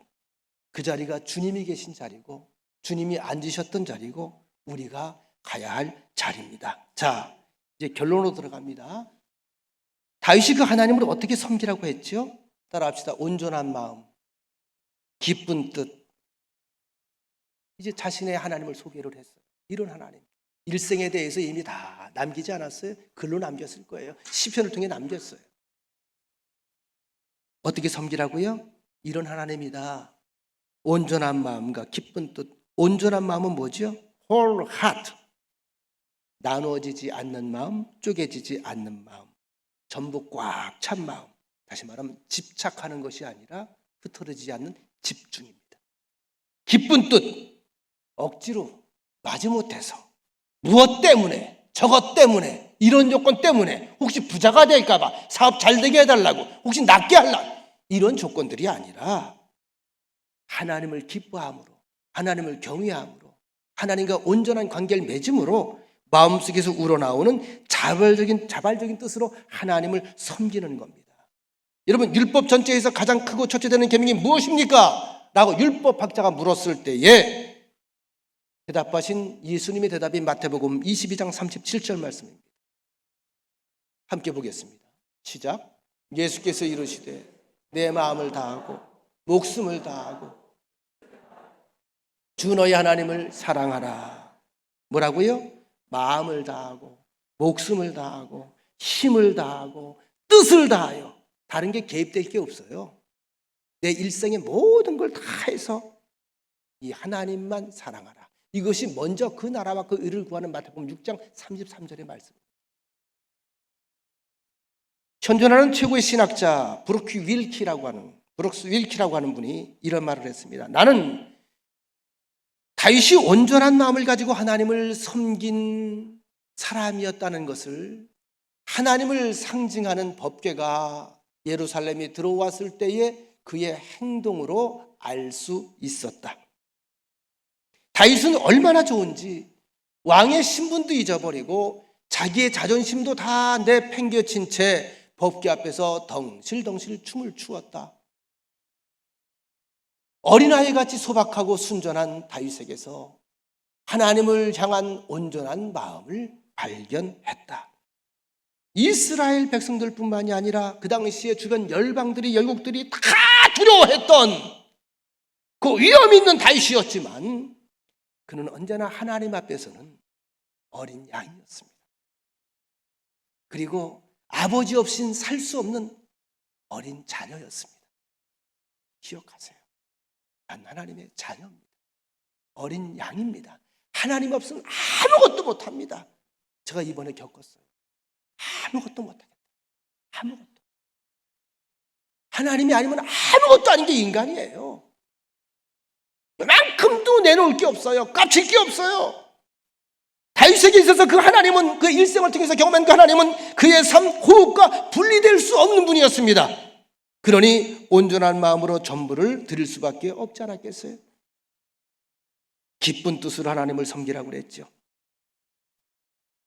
A: 그 자리가 주님이 계신 자리고 주님이 앉으셨던 자리고 우리가 가야 할 자리입니다. 자, 이제 결론으로 들어갑니다. 다윗이 그 하나님을 어떻게 섬기라고 했죠? 따라합시다. 온전한 마음, 기쁜 뜻. 이제 자신의 하나님을 소개를 했어요. 이런 하나님, 일생에 대해서 이미 다 남기지 않았어요? 글로 남겼을 거예요. 시편을 통해 남겼어요. 어떻게 섬기라고요? 이런 하나님이다. 온전한 마음과 기쁜 뜻. 온전한 마음은 뭐죠? whole heart. 나누어지지 않는 마음, 쪼개지지 않는 마음, 전부 꽉 찬 마음. 다시 말하면 집착하는 것이 아니라 흐트러지지 않는 집중입니다. 기쁜 뜻. 억지로 마지못해서 무엇 때문에, 저것 때문에, 이런 조건 때문에, 혹시 부자가 될까 봐, 사업 잘 되게 해달라고, 혹시 낫게 하려고, 이런 조건들이 아니라 하나님을 기뻐함으로, 하나님을 경외함으로, 하나님과 온전한 관계를 맺음으로 마음속에서 우러나오는 자발적인 뜻으로 하나님을 섬기는 겁니다. 여러분, 율법 전체에서 가장 크고 첫째 되는 계명이 무엇입니까? 라고 율법학자가 물었을 때에 대답하신 예수님의 대답이 마태복음 22장 37절 말씀입니다. 함께 보겠습니다. 시작. 예수께서 이르시되 내 마음을 다하고 목숨을 다하고 주 너희 하나님을 사랑하라. 뭐라고요? 마음을 다하고 목숨을 다하고 힘을 다하고 뜻을 다하여. 다른 게 개입될 게 없어요. 내 일생의 모든 걸 다해서 이 하나님만 사랑하라. 이것이 먼저 그 나라와 그 의를 구하는 마태복음 6장 33절의 말씀입니다. 현존하는 최고의 신학자 브룩스 윌키라고 하는 분이 이런 말을 했습니다. 나는 다윗이 온전한 마음을 가지고 하나님을 섬긴 사람이었다는 것을 하나님을 상징하는 법궤가 예루살렘에 들어왔을 때에 그의 행동으로 알 수 있었다. 다윗은 얼마나 좋은지 왕의 신분도 잊어버리고 자기의 자존심도 다 내팽개친 채 법궤 앞에서 덩실덩실 춤을 추었다. 어린아이같이 소박하고 순전한 다윗에게서 하나님을 향한 온전한 마음을 발견했다. 이스라엘 백성들뿐만이 아니라 그 당시에 주변 열방들이 열국들이 다 두려워했던 그 위험 있는 다윗이었지만 그는 언제나 하나님 앞에서는 어린 양이었습니다. 그리고 아버지 없인 살 수 없는 어린 자녀였습니다. 기억하세요. 난 하나님의 자녀입니다. 어린 양입니다. 하나님 없으면 아무것도 못합니다. 제가 이번에 겪었어요. 아무것도 못하겠다. 아무것도. 하나님이 아니면 아무것도 아닌 게 인간이에요. 그만큼도 내놓을 게 없어요. 깝칠 게 없어요. 다윗에게 있어서 그 하나님은, 그 일생을 통해서 경험한 그 하나님은 그의 삶 호흡과 분리될 수 없는 분이었습니다. 그러니 온전한 마음으로 전부를 드릴 수밖에 없지 않았겠어요? 기쁜 뜻으로 하나님을 섬기라고 그랬죠.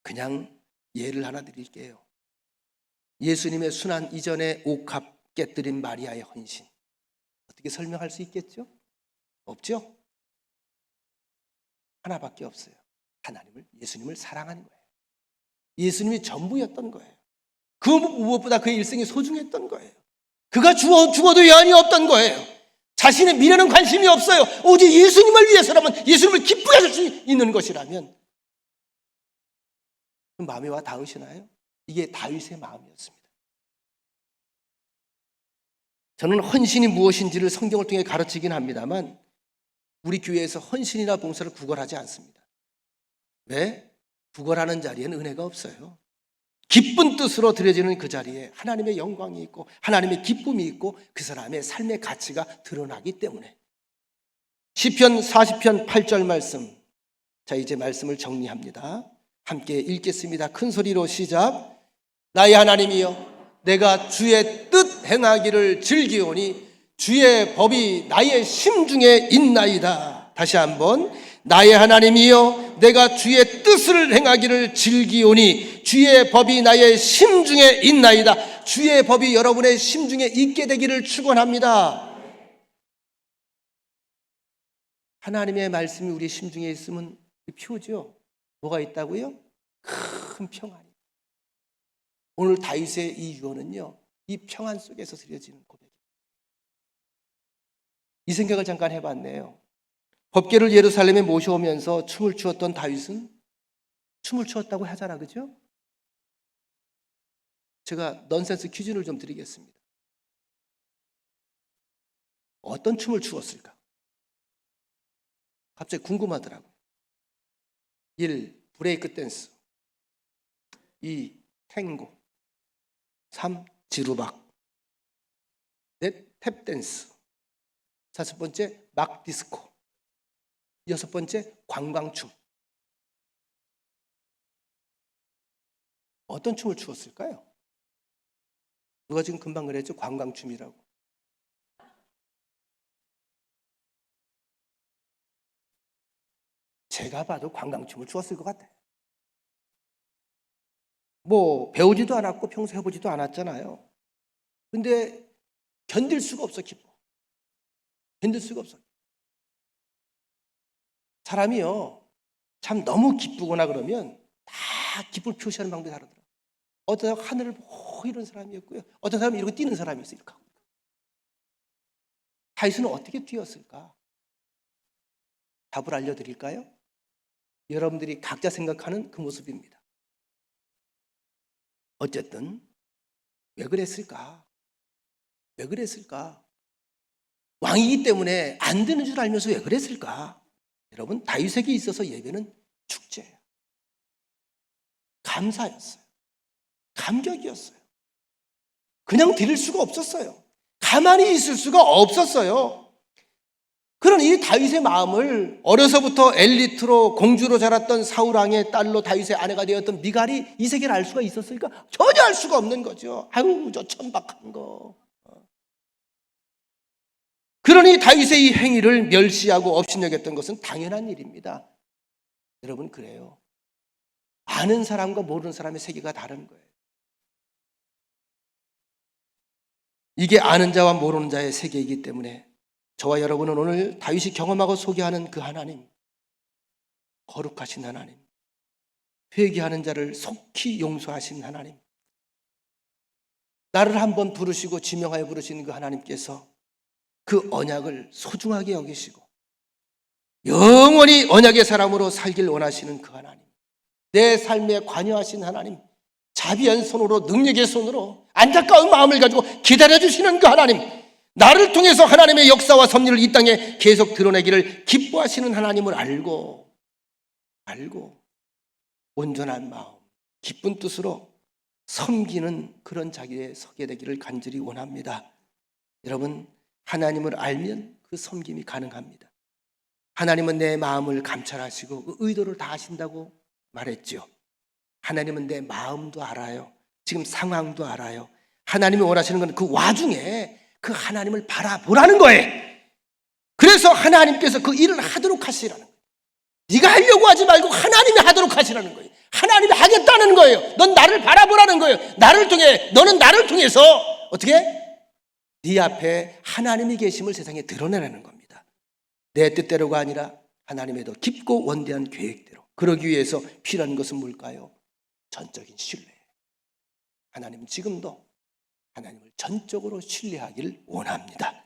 A: 그냥 예를 하나 드릴게요. 예수님의 순환 이전에 옥합 깨뜨린 마리아의 헌신. 어떻게 설명할 수 있겠죠? 없죠? 하나밖에 없어요. 예수님을 사랑하는 거예요. 예수님이 전부였던 거예요. 그 무엇보다 그의 일생이 소중했던 거예요. 그가 죽어도 여한이 없던 거예요. 자신의 미래는 관심이 없어요. 오직 예수님을 위해서라면, 예수님을 기쁘게 할 수 있는 것이라면 그 마음이 와 닿으시나요? 이게 다윗의 마음이었습니다. 저는 헌신이 무엇인지를 성경을 통해 가르치긴 합니다만 우리 교회에서 헌신이나 봉사를 구걸하지 않습니다. 왜? 구걸하는 자리에는 은혜가 없어요. 기쁜 뜻으로 드려지는 그 자리에 하나님의 영광이 있고 하나님의 기쁨이 있고 그 사람의 삶의 가치가 드러나기 때문에. 시편 40편 8절 말씀. 자, 이제 말씀을 정리합니다. 함께 읽겠습니다. 큰 소리로 시작. 나의 하나님이여, 내가 주의 뜻 행하기를 즐기오니 주의 법이 나의 심중에 있나이다. 다시 한번. 나의 하나님이여, 내가 주의 뜻을 행하기를 즐기오니 주의 법이 나의 심중에 있나이다. 주의 법이 여러분의 심중에 있게 되기를 축원합니다. 하나님의 말씀이 우리 심중에 있으면 표죠. 뭐가 있다고요? 큰 평안이. 오늘 다윗의 이 유언은요, 이 평안 속에서 드려지는 고백입니다. 이 생각을 잠깐 해봤네요. 법궤를 예루살렘에 모셔오면서 춤을 추었던 다윗은 춤을 추었다고 하잖아, 그죠? 제가 넌센스 퀴즈를 좀 드리겠습니다. 어떤 춤을 추었을까? 갑자기 궁금하더라고요. 1. 브레이크 댄스. 2. 탱고. 3. 지루박. 4. 탭 댄스. 5번째 막 디스코. 6번째 관광춤. 어떤 춤을 추었을까요? 누가 지금 금방 그랬죠? 관광춤이라고. 제가 봐도 관광춤을 추었을 것 같아요. 뭐 배우지도 않았고 평소 해보지도 않았잖아요. 근데 견딜 수가 없어 기뻐. 견딜 수가 없어요. 사람이요, 참 너무 기쁘거나 그러면 다 기쁨을 표시하는 방법이 다르더라고요. 어떤 사람은 하늘을 보고 이런 사람이었고요, 어떤 사람은 이렇게 뛰는 사람이 있어요. 이렇게. 다윗은 어떻게 뛰었을까? 답을 알려드릴까요? 여러분들이 각자 생각하는 그 모습입니다. 어쨌든 왜 그랬을까? 왜 그랬을까? 왕이기 때문에 안 되는 줄 알면서 왜 그랬을까? 여러분, 다윗에게 있어서 예배는 축제예요. 감사였어요. 감격이었어요. 그냥 드릴 수가 없었어요. 가만히 있을 수가 없었어요. 그런 이 다윗의 마음을 어려서부터 엘리트로 공주로 자랐던 사울왕의 딸로 다윗의 아내가 되었던 미갈이 이 세계를 알 수가 있었을까? 전혀 알 수가 없는 거죠. 아유, 저 천박한 거. 그러니 다윗의 이 행위를 멸시하고 업신여겼던 것은 당연한 일입니다. 여러분, 그래요. 아는 사람과 모르는 사람의 세계가 다른 거예요. 이게 아는 자와 모르는 자의 세계이기 때문에 저와 여러분은 오늘 다윗이 경험하고 소개하는 그 하나님, 거룩하신 하나님, 회개하는 자를 속히 용서하신 하나님, 나를 한번 부르시고 지명하여 부르신 그 하나님께서 그 언약을 소중하게 여기시고 영원히 언약의 사람으로 살길 원하시는 그 하나님, 내 삶에 관여하신 하나님, 자비한 손으로 능력의 손으로 안타까운 마음을 가지고 기다려주시는 그 하나님, 나를 통해서 하나님의 역사와 섭리를 이 땅에 계속 드러내기를 기뻐하시는 하나님을 알고 온전한 마음, 기쁜 뜻으로 섬기는 그런 자기의 서게 되기를 간절히 원합니다. 여러분, 하나님을 알면 그 섬김이 가능합니다. 하나님은 내 마음을 감찰하시고 그 의도를 다 아신다고 말했죠. 하나님은 내 마음도 알아요. 지금 상황도 알아요. 하나님이 원하시는 건 그 와중에 그 하나님을 바라보라는 거예요. 그래서 하나님께서 그 일을 하도록 하시라는 거예요. 네가 하려고 하지 말고 하나님이 하도록 하시라는 거예요. 하나님이 하겠다는 거예요. 넌 나를 바라보라는 거예요. 나를 통해, 너는 나를 통해서 어떻게? 네 앞에 하나님이 계심을 세상에 드러내라는 겁니다. 내 뜻대로가 아니라 하나님의 더 깊고 원대한 계획대로. 그러기 위해서 필요한 것은 뭘까요? 전적인 신뢰. 하나님은 지금도 하나님을 전적으로 신뢰하기를 원합니다.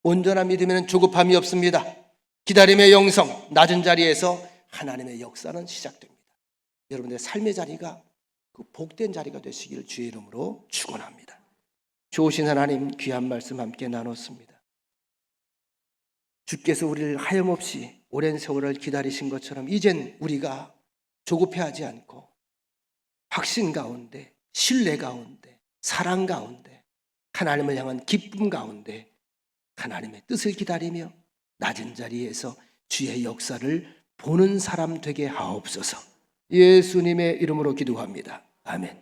A: 온전한 믿음에는 조급함이 없습니다. 기다림의 영성, 낮은 자리에서 하나님의 역사는 시작됩니다. 여러분의 삶의 자리가 그 복된 자리가 되시기를 주의 이름으로 축원합니다. 좋으신 하나님, 귀한 말씀 함께 나눴습니다. 주께서 우리를 하염없이 오랜 세월을 기다리신 것처럼 이젠 우리가 조급해하지 않고 확신 가운데, 신뢰 가운데, 사랑 가운데, 하나님을 향한 기쁨 가운데 하나님의 뜻을 기다리며 낮은 자리에서 주의 역사를 보는 사람 되게 하옵소서. 예수님의 이름으로 기도합니다. 아멘.